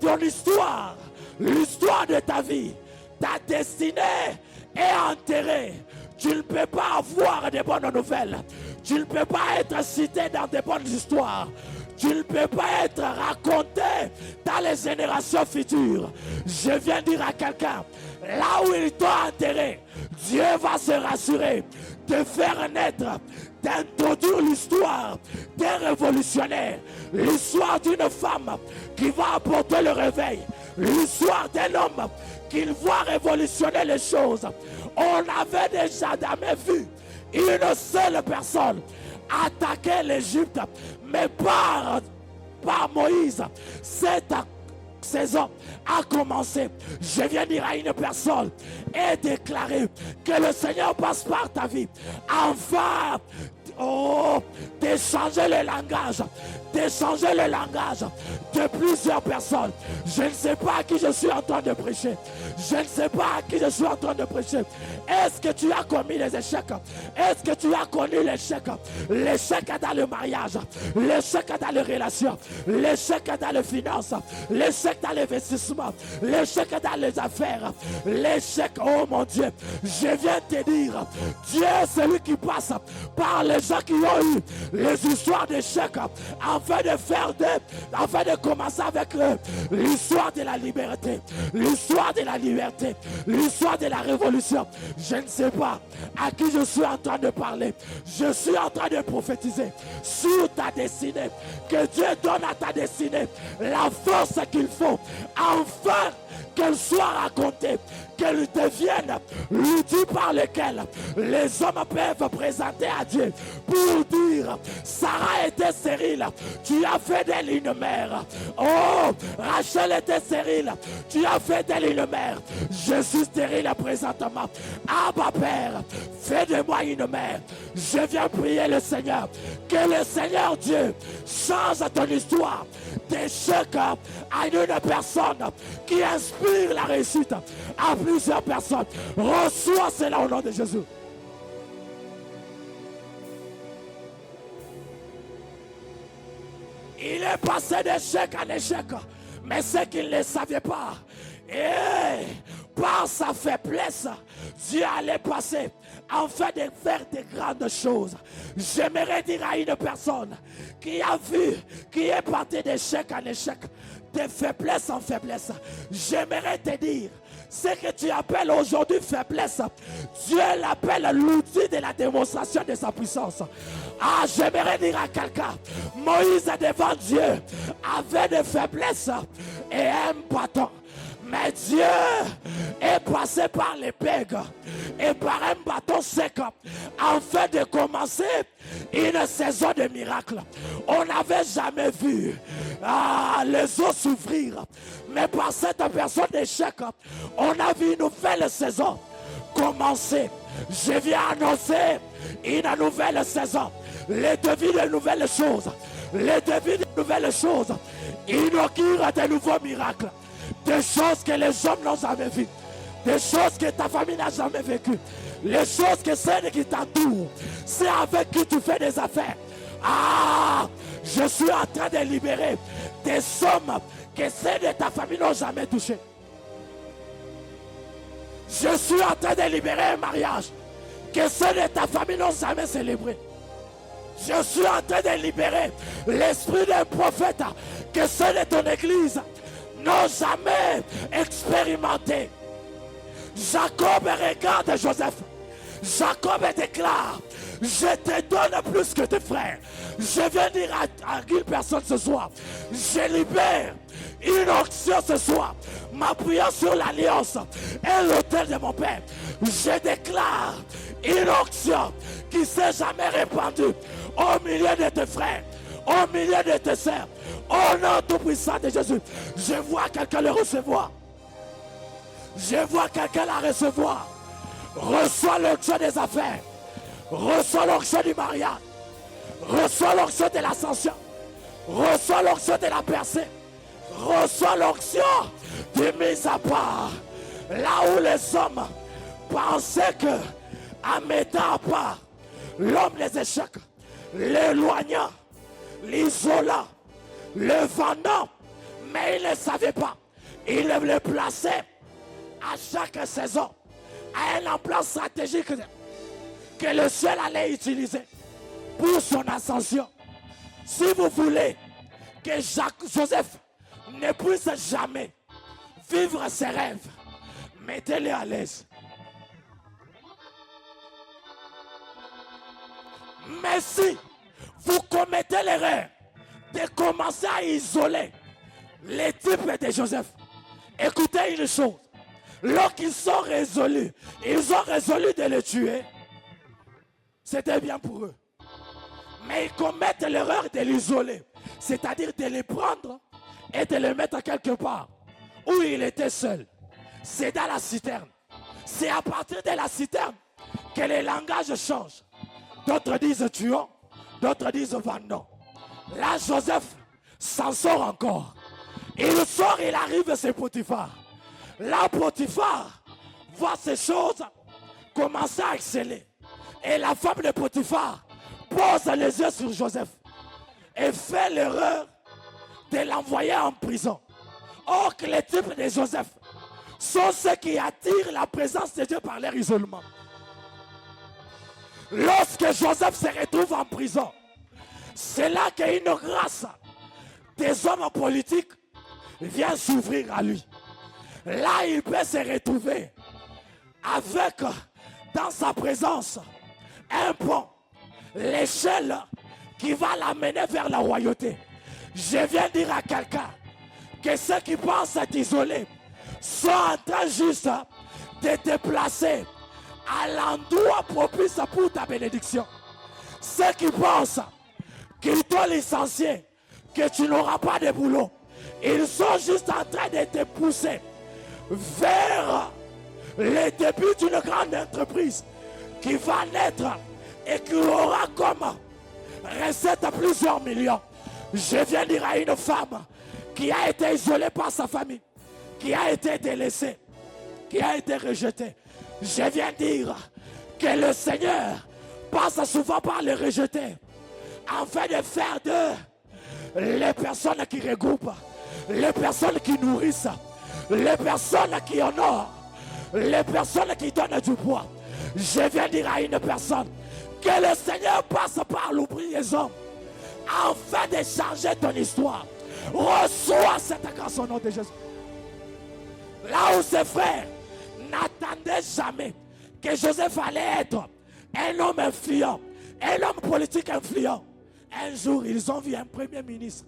ton histoire, l'histoire de ta vie, ta destinée est enterrée. Tu ne peux pas avoir de bonnes nouvelles. Tu ne peux pas être cité dans de bonnes histoires. Tu ne peux pas être raconté dans les générations futures. Je viens dire à quelqu'un, là où il t'a enterré, Dieu va se rassurer de faire naître, d'introduire l'histoire d'un révolutionnaire, l'histoire d'une femme qui va apporter le réveil, l'histoire d'un homme qui va révolutionner les choses. On avait déjà jamais vu une seule personne attaquer l'Égypte, mais par Moïse, cette saison a commencé. Je viens dire à une personne et déclarer que le Seigneur passe par ta vie. Enfin, d'échanger le langage de plusieurs personnes. Je ne sais pas à qui je suis en train de prêcher. Je ne sais pas à qui je suis en train de prêcher. Est-ce que tu as commis les échecs? Est-ce que tu as connu l'échec? L'échec dans le mariage, l'échec dans les relations, l'échec dans les finances, l'échec dans l'investissement, l'échec dans les affaires, l'échec, oh mon Dieu, je viens te dire, Dieu est celui qui passe par les gens qui ont eu les histoires d'échecs afin de commencer avec l'histoire de la liberté, l'histoire de la liberté, l'histoire de la révolution. Je ne sais pas à qui je suis en train de parler. Je suis en train de prophétiser sur ta destinée. Que Dieu donne à ta destinée la force qu'il faut afin qu'elle soit racontée, qu'elle devienne l'outil par lequel les hommes peuvent présenter à Dieu pour dire, Sarah était stérile, tu as fait d'elle une mère. Oh, Rachel était stérile, tu as fait d'elle une mère. Je suis stérile présentement. Abba Père, fais de moi une mère. Je viens prier le Seigneur, que le Seigneur Dieu change ton histoire d'échec à une personne qui inspire la réussite à plusieurs personnes. Reçois cela au nom de Jésus. Il est passé d'échec en échec, mais ce qu'il ne savait pas, et par sa faiblesse, Dieu allait passer afin de faire de grandes choses. J'aimerais dire à une personne qui a vu, qui est parti d'échec en échec, de faiblesse en faiblesse, j'aimerais te dire, ce que tu appelles aujourd'hui faiblesse, Dieu l'appelle l'outil de la démonstration de sa puissance. Ah, j'aimerais dire à quelqu'un, Moïse devant Dieu avait des faiblesses et un bâton. Mais Dieu est passé par les pegs et par un bâton sec afin de commencer une saison de miracles. On n'avait jamais vu les eaux s'ouvrir. Mais par cette personne d'échec, on a vu une nouvelle saison commencer. Je viens annoncer une nouvelle saison. Les devis de nouvelles choses. Les devis de nouvelles choses. Inaugure de nouveaux miracles. Des choses que les hommes n'ont jamais vues. Des choses que ta famille n'a jamais vécues. Les choses que celles qui t'entourent. C'est avec qui tu fais des affaires. Ah, je suis en train de libérer des sommes que celles de ta famille n'ont jamais touchées. Je suis en train de libérer un mariage que celles de ta famille n'ont jamais célébré. Je suis en train de libérer l'esprit d'un prophète que celles de ton église n'ont jamais expérimenté. Jacob regarde Joseph. Jacob déclare, je te donne plus que tes frères. Je viens dire à une personne ce soir, je libère une onction ce soir, m'appuyant sur l'alliance et l'autel de mon Père. Je déclare une onction qui ne s'est jamais répandue au milieu de tes frères, au milieu de tes sœurs. Au nom tout puissant de Jésus, je vois quelqu'un le recevoir. Je vois quelqu'un la recevoir. Reçois l'onction des affaires. Reçois l'onction du mariage. Reçois l'onction de l'ascension. Reçois l'onction de la percée. Reçois l'onction de mise à part. Là où les hommes pensaient que, en mettant à part l'homme les échecs, l'éloignant, l'isolant, le vendant, mais il ne savait pas. Il le plaçait à chaque saison à un emploi stratégique que le ciel allait utiliser pour son ascension. Si vous voulez que Joseph ne puisse jamais vivre ses rêves, mettez-les à l'aise. Mais si vous commettez l'erreur de commencer à isoler les types de Joseph, écoutez une chose. Lorsqu'ils sont résolus, ils ont résolu de le tuer. C'était bien pour eux. Mais ils commettent l'erreur de l'isoler. C'est-à-dire de les prendre et de les mettre quelque part où il était seul. C'est dans la citerne. C'est à partir de la citerne que les langages changent. D'autres disent tuons, d'autres disent vendons. Là, Joseph s'en sort encore. Il sort, il arrive chez Potiphar. Là, Potiphar voit ces choses commencer à exceller. Et la femme de Potiphar pose les yeux sur Joseph et fait l'erreur de l'envoyer en prison. Or que les types de Joseph sont ceux qui attirent la présence de Dieu par leur isolement. Lorsque Joseph se retrouve en prison, c'est là qu'une grâce des hommes politiques vient s'ouvrir à lui. Là, il peut se retrouver avec, dans sa présence, un pont, l'échelle qui va l'amener vers la royauté. Je viens dire à quelqu'un que ceux qui pensent être isolés sont en train juste de te placer à l'endroit propice pour ta bénédiction. Ceux qui pensent qu'ils t'ont licencié, que tu n'auras pas de boulot, ils sont juste en train de te pousser vers le début d'une grande entreprise qui va naître et qui aura comme recette plusieurs millions. Je viens dire à une femme qui a été isolée par sa famille, qui a été délaissée, qui a été rejetée. Je viens dire que le Seigneur passe souvent par les rejetés afin de faire d'eux les personnes qui regroupent, les personnes qui nourrissent, les personnes qui honorent, les personnes qui donnent du poids. Je viens dire à une personne que le Seigneur passe par l'oubli des hommes afin de changer ton histoire. Reçois cette grâce au nom de Jésus. Là où ses frères n'attendaient jamais que Joseph allait être un homme influent, un homme politique influent, un jour ils ont vu un premier ministre.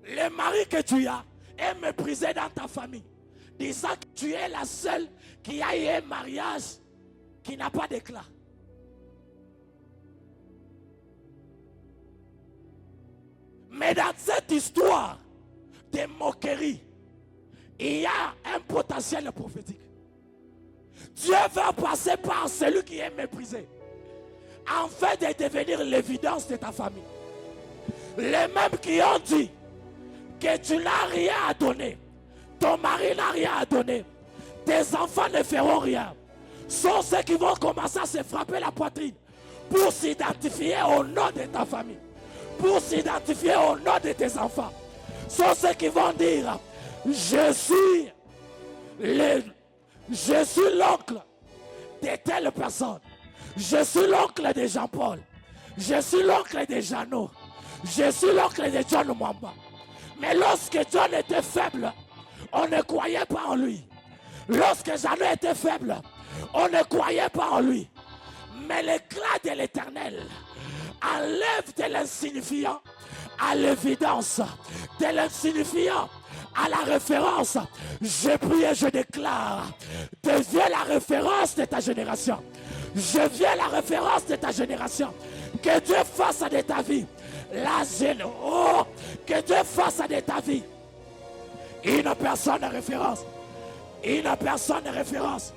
Le mari que tu as est méprisé dans ta famille, disant que tu es la seule qui a eu un mariage qui n'a pas d'éclat. Mais dans cette histoire de moquerie, il y a un potentiel prophétique. Dieu va passer par celui qui est méprisé, afin de devenir l'évidence de ta famille. Les mêmes qui ont dit que tu n'as rien à donner, ton mari n'a rien à donner, tes enfants ne feront rien, sont ceux qui vont commencer à se frapper la poitrine pour s'identifier au nom de ta famille, pour s'identifier au nom de tes enfants. Sont ceux qui vont dire: je suis l'oncle de telle personne, je suis l'oncle de Jean-Paul, je suis l'oncle de Jeannot, je suis l'oncle de John Mwamba. Mais lorsque John était faible, on ne croyait pas en lui. Lorsque Jeannot était faible, on ne croyait pas en lui. Mais l'éclat de l'Éternel enlève de l'insignifiant à l'évidence, de l'insignifiant à la référence. Je prie et je déclare: deviens la référence de ta génération. Je viens la référence de ta génération. Que Dieu fasse de ta vie que Dieu fasse de ta vie une personne de référence. Une personne de référence.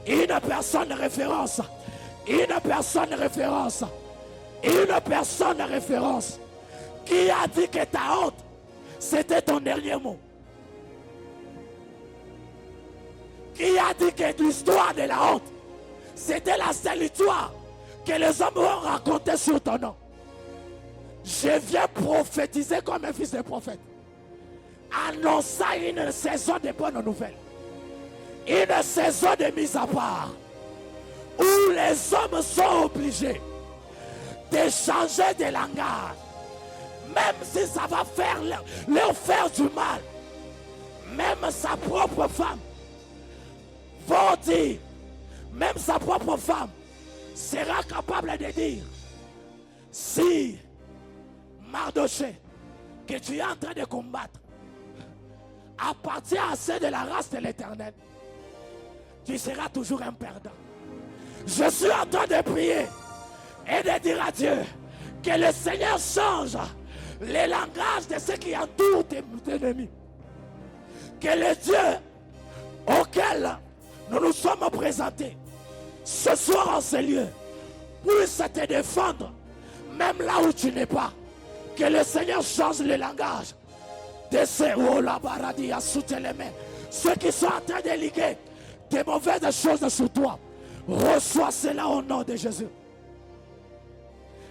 Une personne de référence. Une personne de référence. Une personne de référence. Qui a dit que ta honte, c'était ton dernier mot? Qui a dit que l'histoire de la honte, c'était la seule histoire que les hommes vont raconter sur ton nom? Je viens prophétiser comme un fils de prophète, annonçant une saison de bonnes nouvelles, une saison de mise à part, où les hommes sont obligés de changer de langage, même si ça va leur faire du mal. Même sa propre femme va dire, même sa propre femme sera capable de dire: si Mardoché, que tu es en train de combattre, appartient à ceux de la race de l'Éternel, tu seras toujours un perdant. Je suis en train de prier et de dire à Dieu que le Seigneur change les langages de ceux qui entourent tes ennemis. Que le Dieu auquel nous nous sommes présentés ce soir en ce lieu puisse te défendre même là où tu n'es pas. Que le Seigneur change le langage de ceux ceux qui sont en train de liguer des mauvaises choses sur toi. Reçois cela au nom de Jésus.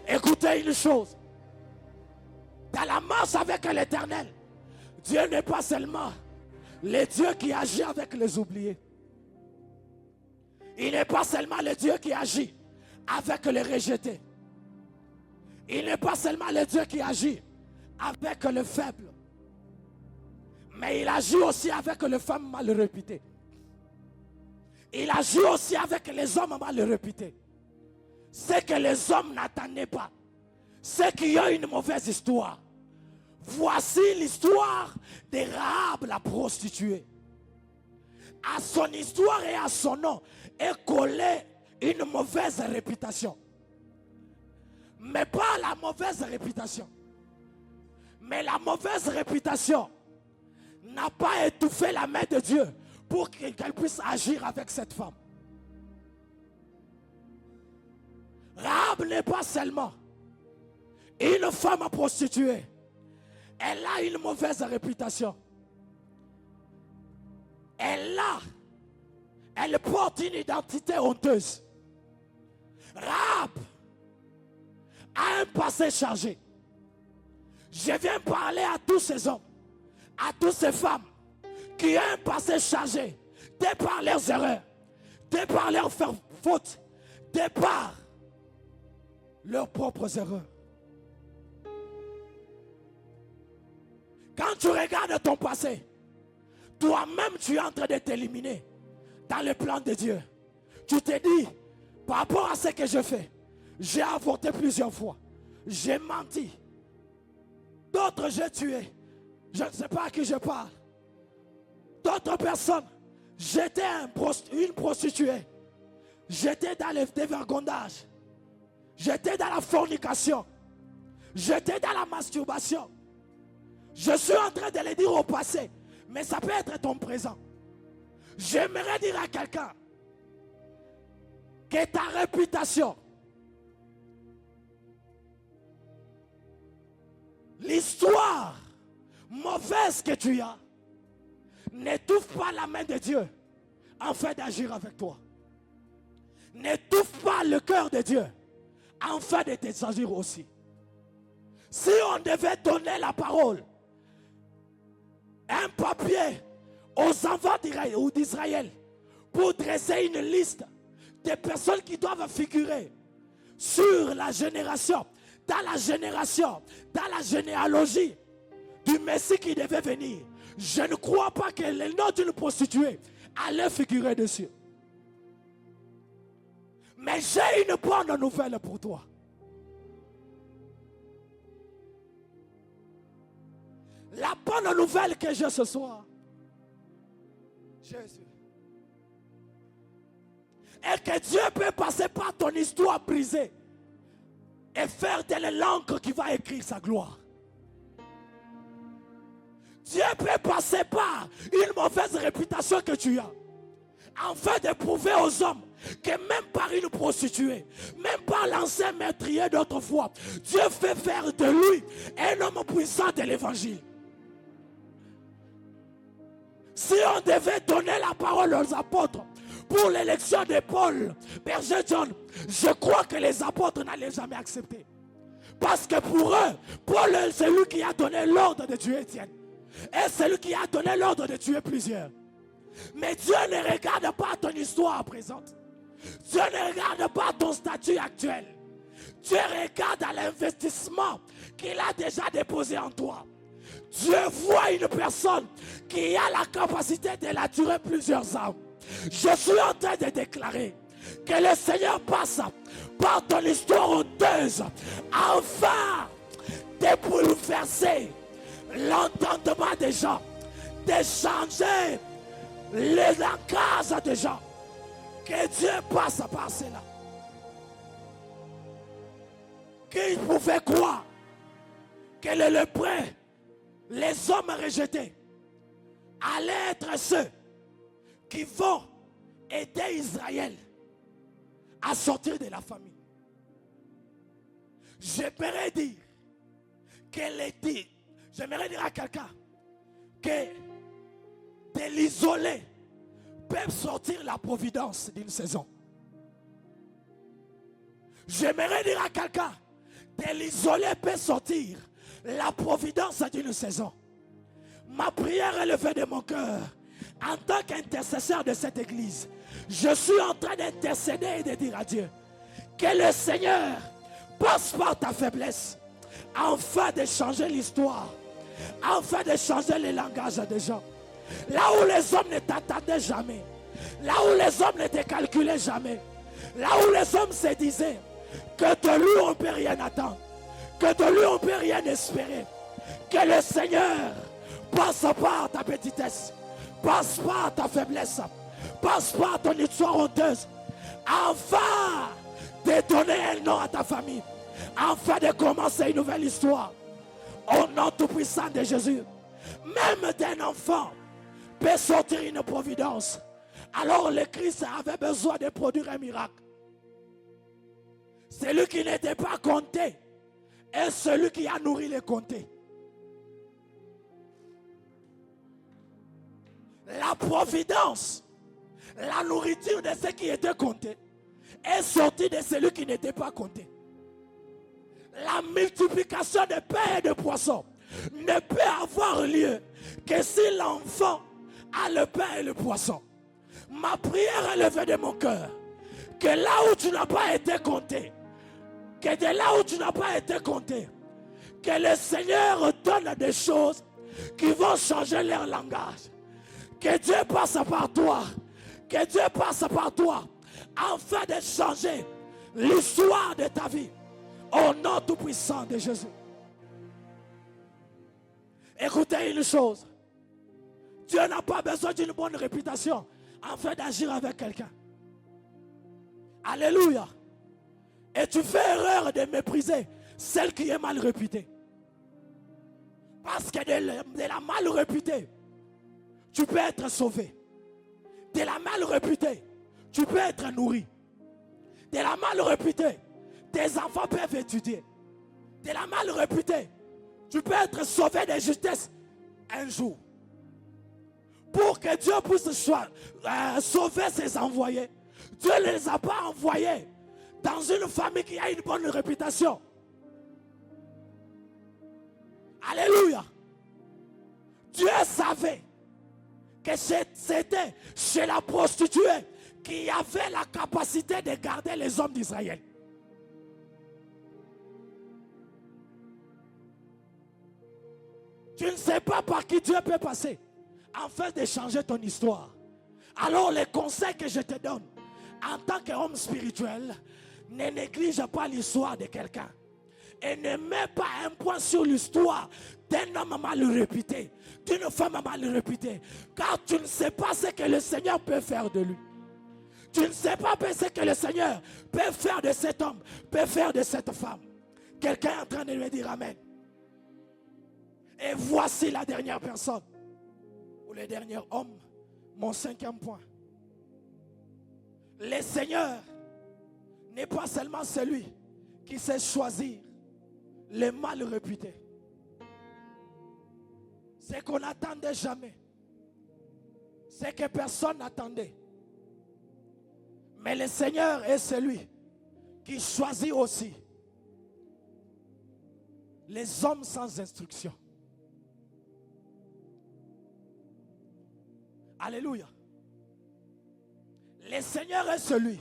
Écoutez une chose. Dans la marche avec l'Éternel, Dieu n'est pas seulement le Dieu qui agit avec les oubliés. Il n'est pas seulement le Dieu qui agit avec les rejetés. Il n'est pas seulement le Dieu qui agit avec le faible. Mais il agit aussi avec les femmes mal réputées. Il agit aussi avec les hommes mal réputés. Ce que les hommes n'attendaient pas. Ceux qui ont une mauvaise histoire Voici l'histoire de Rahab la prostituée. À son histoire et à son nom est collée une mauvaise réputation. Mais pas la mauvaise réputation. Mais la mauvaise réputation n'a pas étouffé la main de Dieu pour qu'elle puisse agir avec cette femme. Rahab n'est pas seulement une femme prostituée. Elle a une mauvaise réputation. Elle porte une identité honteuse. Rahab a un passé chargé. Je viens parler à tous ces hommes, à toutes ces femmes qui ont un passé chargé, de par leurs erreurs, de par leurs fautes, de par leurs propres erreurs. Quand tu regardes ton passé, toi-même tu es en train de t'éliminer dans le plan de Dieu. Tu te dis, par rapport à ce que je fais, j'ai avorté plusieurs fois, j'ai menti, d'autres j'ai tué, je ne sais pas à qui je parle. D'autres personnes, j'étais une prostituée, j'étais dans le dévergondage, j'étais dans la fornication, j'étais dans la masturbation. Je suis en train de le dire au passé, mais ça peut être ton présent. J'aimerais dire à quelqu'un que ta réputation, l'histoire mauvaise que tu as, n'étouffe pas la main de Dieu en fait d'agir avec toi. N'étouffe pas le cœur de Dieu en fait de t'agir aussi. Si on devait donner la parole, un papier aux enfants d'Israël pour dresser une liste des personnes qui doivent figurer sur la génération, dans la généalogie du Messie qui devait venir, je ne crois pas que le nom d'une prostituée allait figurer dessus. Mais j'ai une bonne nouvelle pour toi. La bonne nouvelle que j'ai ce soir, Jésus, est que Dieu peut passer par ton histoire brisée et faire de l'encre qui va écrire sa gloire. Dieu peut passer par une mauvaise réputation que tu as, afin de prouver aux hommes que même par une prostituée, même par l'ancien meurtrier d'autrefois, Dieu fait faire de lui un homme puissant de l'évangile. Si on devait donner la parole aux apôtres pour l'élection de Paul, Berger John, je crois que les apôtres n'allaient jamais accepter. Parce que pour eux, Paul est celui qui a donné l'ordre de tuer Étienne. Et celui qui a donné l'ordre de tuer plusieurs. Mais Dieu ne regarde pas ton histoire présente. Dieu ne regarde pas ton statut actuel. Dieu regarde à l'investissement qu'il a déjà déposé en toi. Dieu voit une personne qui a la capacité de la tuer plusieurs âmes. Je suis en train de déclarer que le Seigneur passe par ton histoire honteuse afin de bouleverser l'entendement des gens, de changer les langages des gens. Que Dieu passe par cela. Qu'ils pouvaient croire que les lépreux, les hommes rejetés, allaient être ceux qui vont aider Israël à sortir de la famine. J'aimerais dire j'aimerais dire à quelqu'un que de l'isolé peut sortir la providence d'une saison. J'aimerais dire à quelqu'un de l'isolé peut sortir la providence d'une saison. Ma prière est levée de mon cœur. En tant qu'intercesseur de cette église, je suis en train d'intercéder et de dire à Dieu que le Seigneur passe par ta faiblesse afin de changer l'histoire, afin de changer le langage des gens. Là où les hommes ne t'attendaient jamais, là où les hommes ne te calculaient jamais, là où les hommes se disaient que de lui on ne peut rien attendre, que de lui on ne peut rien espérer, Que le Seigneur passe par ta petitesse, passe par ta faiblesse, passe par ton histoire honteuse, afin de donner un nom à ta famille, afin de commencer une nouvelle histoire. Au nom tout-puissant de Jésus, même d'un enfant peut sortir une providence. Alors le Christ avait besoin de produire un miracle. Celui qui n'était pas compté est celui qui a nourri les comptés. La providence, la nourriture de ceux qui étaient comptés est sortie de celui qui n'était pas compté. La multiplication de pain et de poissons ne peut avoir lieu que si l'enfant a le pain et le poisson. Ma prière est levée de mon cœur, que là où tu n'as pas été compté, que de là où tu n'as pas été compté, que le Seigneur donne des choses qui vont changer leur langage. Que Dieu passe par toi, que Dieu passe par toi, afin de changer l'histoire de ta vie. Au nom tout-puissant de Jésus. Écoutez une chose. Dieu n'a pas besoin d'une bonne réputation afin d'agir avec quelqu'un. Alléluia. Et tu fais erreur de mépriser celle qui est mal réputée. Parce que de la mal réputée, tu peux être sauvé. De la mal réputée, tu peux être nourri. De la mal réputée, tes enfants peuvent étudier. De la mal réputée, tu peux être sauvé de justesse un jour. Pour que Dieu puisse sauver ses envoyés, Dieu ne les a pas envoyés dans une famille qui a une bonne réputation. Alléluia. Dieu savait que c'était chez la prostituée qui avait la capacité de garder les hommes d'Israël. Tu ne sais pas par qui Dieu peut passer afin de changer ton histoire. Alors les conseils que je te donne en tant qu'homme spirituel, ne néglige pas l'histoire de quelqu'un. Et ne mets pas un point sur l'histoire d'un homme mal réputé, d'une femme mal réputée. Car tu ne sais pas ce que le Seigneur peut faire de lui. Tu ne sais pas ce que le Seigneur peut faire de cet homme, peut faire de cette femme. Quelqu'un est en train de lui dire Amen. Et voici la dernière personne, ou le dernier homme, mon 5e point. Le Seigneur n'est pas seulement celui qui sait choisir les mal réputés. Ce qu'on n'attendait jamais. Ce que personne n'attendait. Mais le Seigneur est celui qui choisit aussi les hommes sans instruction. Alléluia. Le Seigneur est celui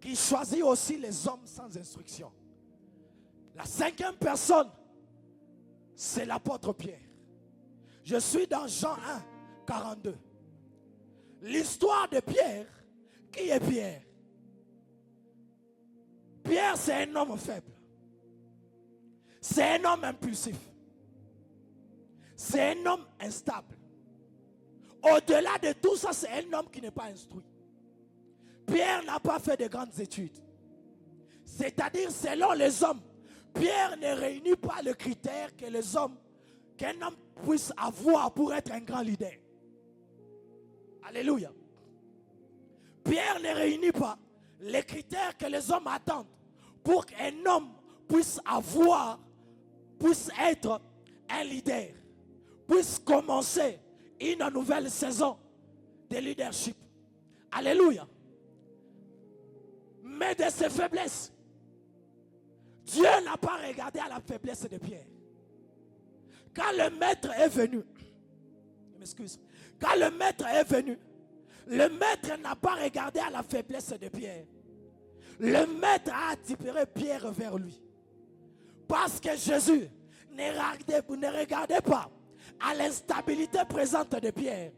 qui choisit aussi les hommes sans instruction. La 5e personne, c'est l'apôtre Pierre. Je suis dans Jean 1, 42. L'histoire de Pierre, qui est Pierre? Pierre, c'est un homme faible. C'est un homme impulsif. C'est un homme instable. Au-delà de tout ça, c'est un homme qui n'est pas instruit. Pierre n'a pas fait de grandes études. C'est-à-dire, selon les hommes, Pierre ne réunit pas le critère que les hommes, qu'un homme puisse avoir pour être un grand leader. Alléluia. Pierre ne réunit pas les critères que les hommes attendent pour qu'un homme puisse avoir, puisse être un leader, puisse commencer une nouvelle saison de leadership. Alléluia. Mais de ses faiblesses, Dieu n'a pas regardé à la faiblesse de Pierre. Quand le maître est venu, je m'excuse, quand le maître est venu, le maître n'a pas regardé à la faiblesse de Pierre. Le maître a attiré Pierre vers lui. Parce que Jésus ne regardait pas à l'instabilité présente de Pierre.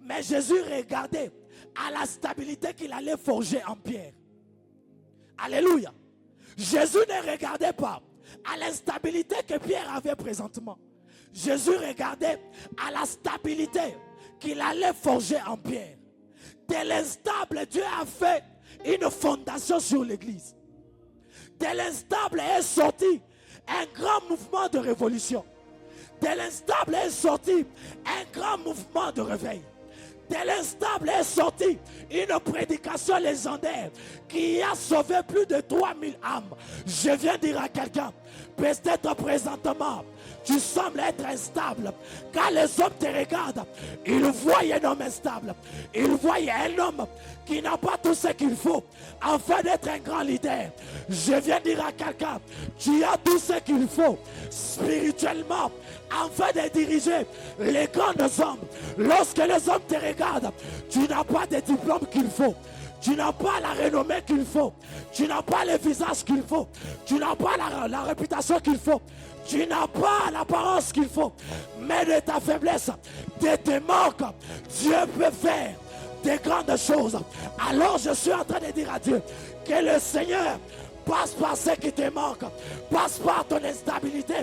Mais Jésus regardait à la stabilité qu'il allait forger en Pierre. Alléluia. Jésus ne regardait pas à l'instabilité que Pierre avait présentement. Jésus regardait à la stabilité qu'il allait forger en Pierre. De l'instable, Dieu a fait une fondation sur l'église. De l'instable est sorti un grand mouvement de révolution. De l'instable est sorti un grand mouvement de réveil. De l'instable est sorti une prédication légendaire qui a sauvé plus de 3000 âmes. Je viens dire à quelqu'un, peut-être présentement, tu sembles être instable. Quand les hommes te regardent, ils voient un homme instable. Ils voient un homme qui n'a pas tout ce qu'il faut afin d'être un grand leader. Je viens dire à quelqu'un, tu as tout ce qu'il faut spirituellement afin de diriger les grands hommes. Lorsque les hommes te regardent, tu n'as pas de diplôme qu'il faut. Tu n'as pas la renommée qu'il faut. Tu n'as pas le visage qu'il faut. Tu n'as pas la réputation qu'il faut. Tu n'as pas l'apparence qu'il faut. Mais de ta faiblesse, de tes manques, Dieu peut faire des grandes choses. Alors je suis en train de dire à Dieu que le Seigneur passe par ce qui te manque, passe par ton instabilité,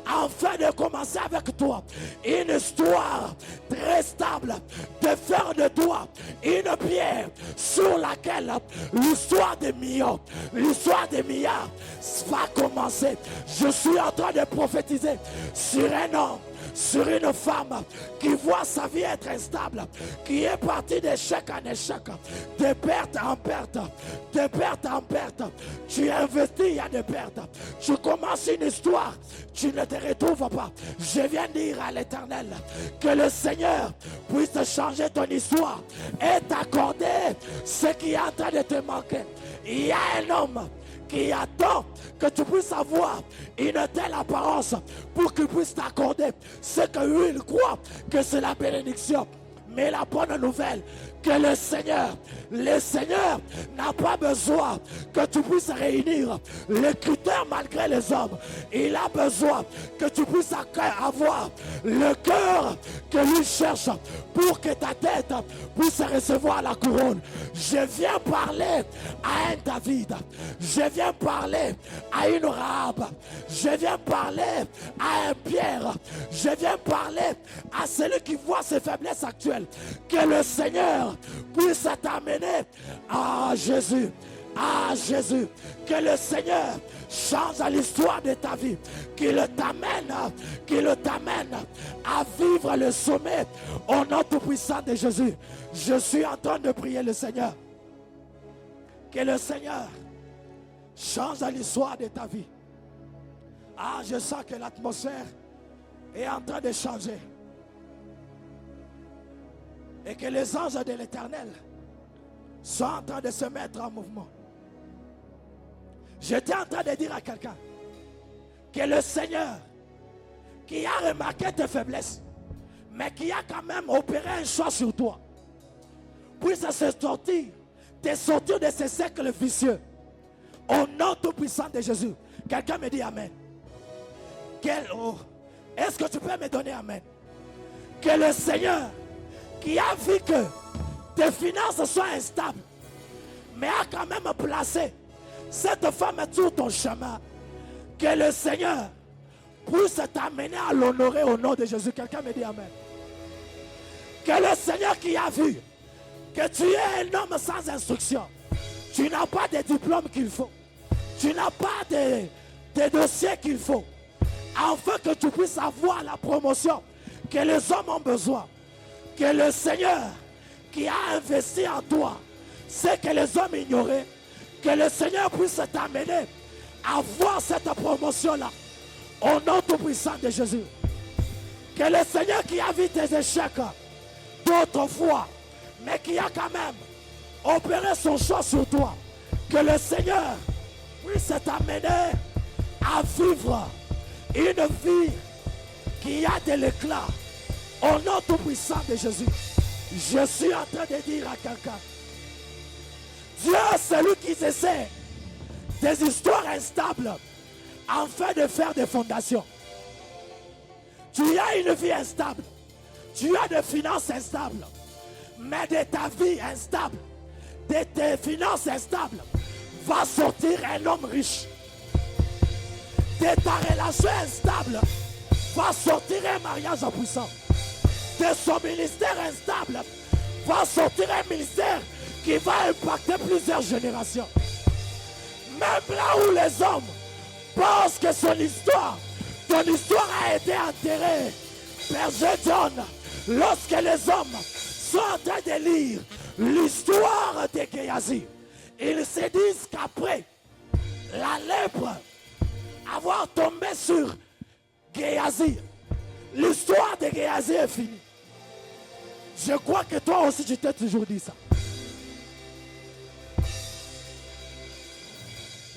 afin de commencer avec toi une histoire très stable, de faire de toi une pierre sur laquelle l'histoire des millions, l'histoire des milliards va commencer. Je suis en train de prophétiser sur un homme, sur une femme qui voit sa vie être instable, qui est partie d'échec en échec, de perte en perte, de perte en perte. Tu investis, il y a des pertes. Tu commences une histoire, tu ne te retrouves pas. Je viens dire à l'Éternel que le Seigneur puisse changer ton histoire et t'accorder ce qui est en train de te manquer. Il y a un homme qui attend que tu puisses avoir une telle apparence pour qu'il puisse t'accorder ce que lui il croit que c'est la bénédiction. Mais la bonne nouvelle, que le Seigneur n'a pas besoin que tu puisses réunir les critères malgré les hommes. Il a besoin que tu puisses avoir le cœur que lui cherche pour que ta tête puisse recevoir la couronne. Je viens parler à un David. Je viens parler à une Rahab. Je viens parler à un Pierre. Je viens parler à celui qui voit ses faiblesses actuelles. Que le Seigneur puisse t'amener à Jésus. À Jésus. Que le Seigneur change l'histoire de ta vie. Qu'il t'amène à vivre le sommet au nom tout-puissant de Jésus. Je suis en train de prier le Seigneur. Que le Seigneur change l'histoire de ta vie. Ah, je sens que l'atmosphère est en train de changer. Et que les anges de l'Éternel sont en train de se mettre en mouvement. J'étais en train de dire à quelqu'un que le Seigneur, qui a remarqué tes faiblesses, mais qui a quand même opéré un choix sur toi, puisse te sortir de ce cercle vicieux. Au nom tout-puissant de Jésus. Quelqu'un me dit Amen. Est-ce que tu peux me donner Amen? Que le Seigneur, qui a vu que tes finances sont instables, mais a quand même placé cette femme sur ton chemin, que le Seigneur puisse t'amener à l'honorer au nom de Jésus. Quelqu'un me dit Amen. Que le Seigneur qui a vu que tu es un homme sans instruction, tu n'as pas de diplôme qu'il faut, tu n'as pas de dossier qu'il faut, afin que tu puisses avoir la promotion que les hommes ont besoin. Que le Seigneur qui a investi en toi, c'est que les hommes ignoraient, que le Seigneur puisse t'amener à voir cette promotion-là, au nom tout-puissant de Jésus. Que le Seigneur qui a vu tes échecs d'autrefois, mais qui a quand même opéré son choix sur toi, que le Seigneur puisse t'amener à vivre une vie qui a de l'éclat. Au nom tout-puissant de Jésus, je suis en train de dire à quelqu'un, Dieu, c'est lui qui essaie des histoires instables afin de faire des fondations. Tu as une vie instable, tu as des finances instables, mais de ta vie instable, de tes finances instables, va sortir un homme riche. De ta relation instable va sortir un mariage puissant. De son ministère instable va sortir un ministère qui va impacter plusieurs générations. Même là où les hommes pensent que ton histoire a été enterrée. Père John, lorsque les hommes sont en train de lire l'histoire de Géasi, ils se disent qu'après la lèpre avoir tombé sur Géasi, l'histoire de Géasi est finie. Je crois que toi aussi tu t'es toujours dit ça.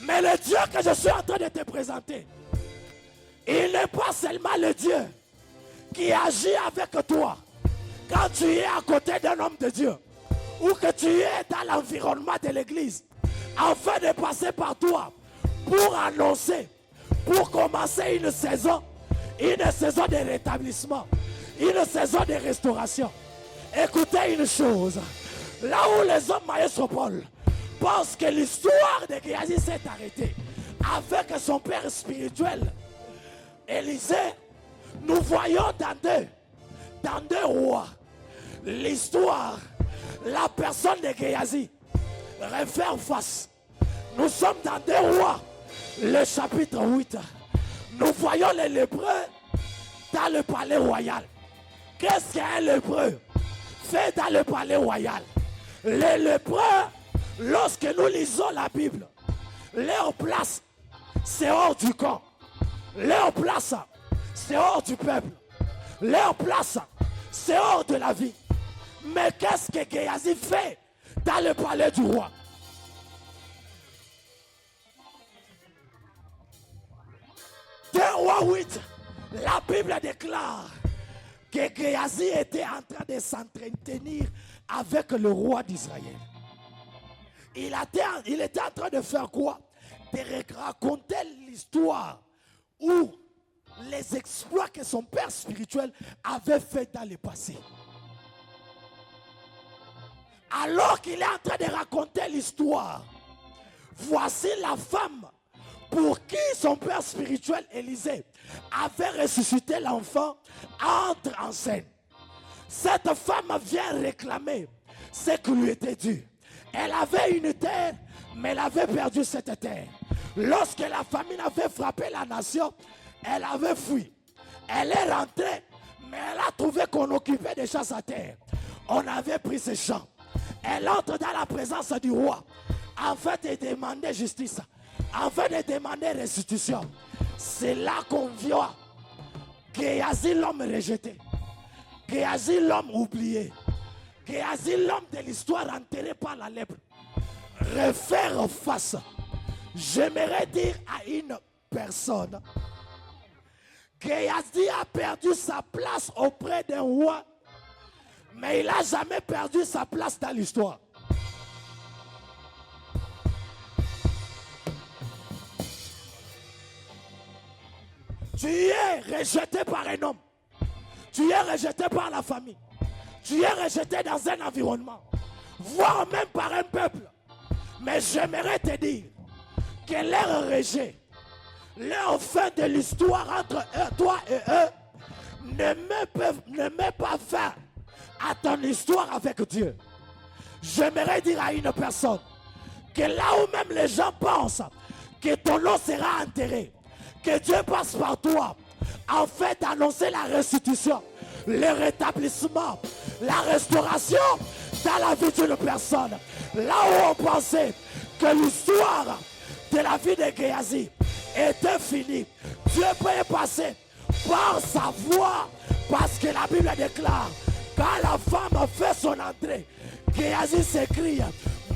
Mais le Dieu que je suis en train de te présenter, il n'est pas seulement le Dieu qui agit avec toi quand tu es à côté d'un homme de Dieu ou que tu es dans l'environnement de l'église, afin de passer par toi pour annoncer, pour commencer une saison de rétablissement, une saison de restauration. Écoutez une chose, là où les hommes maestro Paul pensent que l'histoire de Géasi s'est arrêtée avec son père spirituel Élisée, nous voyons dans deux rois, l'histoire, la personne de Géasi refaire face. Nous sommes dans 2 rois, le chapitre 8. Nous voyons les lépreux dans le palais royal. Qu'est-ce qu'un lépreux fait dans le palais royal? Les lépreux, lorsque nous lisons la Bible, leur place, c'est hors du camp. Leur place, c'est hors du peuple. Leur place, c'est hors de la vie. Mais qu'est-ce que Géasi fait dans le palais du roi? Dans roi 8, la Bible déclare que Géasi était en train de s'entretenir avec le roi d'Israël. Il était en train de faire quoi? De raconter l'histoire ou les exploits que son père spirituel avait fait dans le passé. Alors qu'il est en train de raconter l'histoire, voici la femme pour qui son père spirituel Élisée avait ressuscité l'enfant entre en scène. Cette femme vient réclamer ce qui lui était dû. Elle avait une terre, mais elle avait perdu cette terre. Lorsque la famine avait frappé la nation, elle avait fui. Elle est rentrée, mais elle a trouvé qu'on occupait déjà sa terre. On avait pris ses champs. Elle entre dans la présence du roi afin de demander justice, afin de demander restitution. C'est là qu'on voit Géasi l'homme rejeté, Géasi l'homme oublié, Géasi l'homme de l'histoire enterré par la lèpre. Refaire face. J'aimerais dire à une personne, Géasi a perdu sa place auprès d'un roi, mais il n'a jamais perdu sa place dans l'histoire. Tu es rejeté par un homme. Tu es rejeté par la famille. Tu es rejeté dans un environnement, voire même par un peuple. Mais j'aimerais te dire que leur rejet, leur fin de l'histoire entre eux, toi et eux, ne met pas fin à ton histoire avec Dieu. J'aimerais dire à une personne que là où même les gens pensent que ton nom sera enterré, que Dieu passe par toi en fait d'annoncer la restitution, le rétablissement, la restauration dans la vie d'une personne. Là où on pensait que l'histoire de la vie de Géasi était finie, Dieu peut passer par sa voix, parce que la Bible déclare, quand la femme fait son entrée, Géasi s'écrie,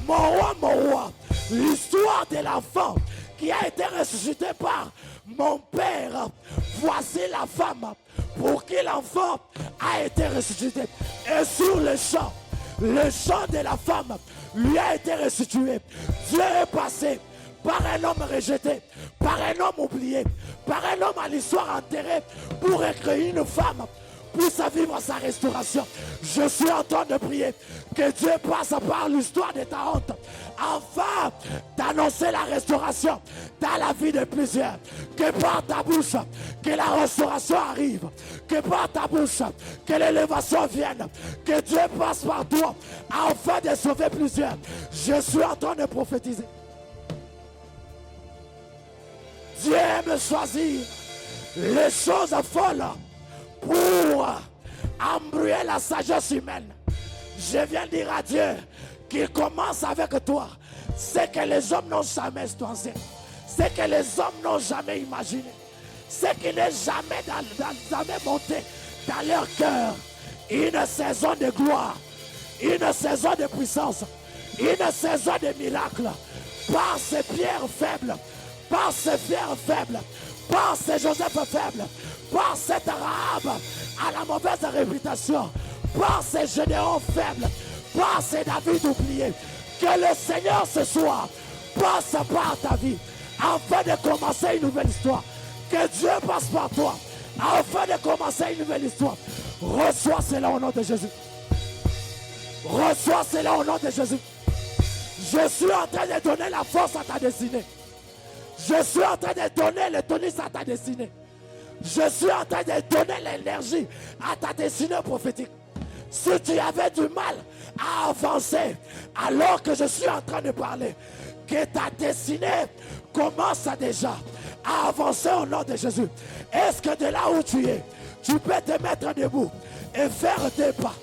mon roi, l'histoire de l'enfant qui a été ressuscité par mon père, voici la femme pour qui l'enfant a été ressuscité. Et sur le champ de la femme lui a été restitué. Dieu est passé par un homme rejeté, par un homme oublié, par un homme à l'histoire enterrée, pour écrire une femme, puisse vivre sa restauration. Je suis en train de prier que Dieu passe par l'histoire de ta honte afin d'annoncer la restauration dans la vie de plusieurs. Que par ta bouche, que la restauration arrive. Que par ta bouche, que l'élévation vienne. Que Dieu passe par toi afin de sauver plusieurs. Je suis en train de prophétiser. Dieu aime choisir les choses folles pour embrouiller la sagesse humaine. Je viens dire à Dieu qu'il commence avec toi ce que les hommes n'ont jamais pensé, ce que les hommes n'ont jamais imaginé, ce qui n'est jamais monté dans leur cœur. Une saison de gloire, une saison de puissance, une saison de miracles, par ces pierres faibles, par ces pierres faibles, par ces Joseph faibles, par cette Rahab à la mauvaise réputation, par ces Gédéons faibles, par ces David oubliés. Que le Seigneur ce soir passe par ta vie afin de commencer une nouvelle histoire. Que Dieu passe par toi afin de commencer une nouvelle histoire. Reçois cela au nom de Jésus. Reçois cela au nom de Jésus. Je suis en train de donner la force à ta destinée. Je suis en train de donner le tonus à ta destinée. Je suis en train de donner l'énergie à ta destinée prophétique. Si tu avais du mal à avancer alors que je suis en train de parler, que ta destinée commence déjà à avancer au nom de Jésus. Est-ce que de là où tu es, tu peux te mettre debout et faire tes pas?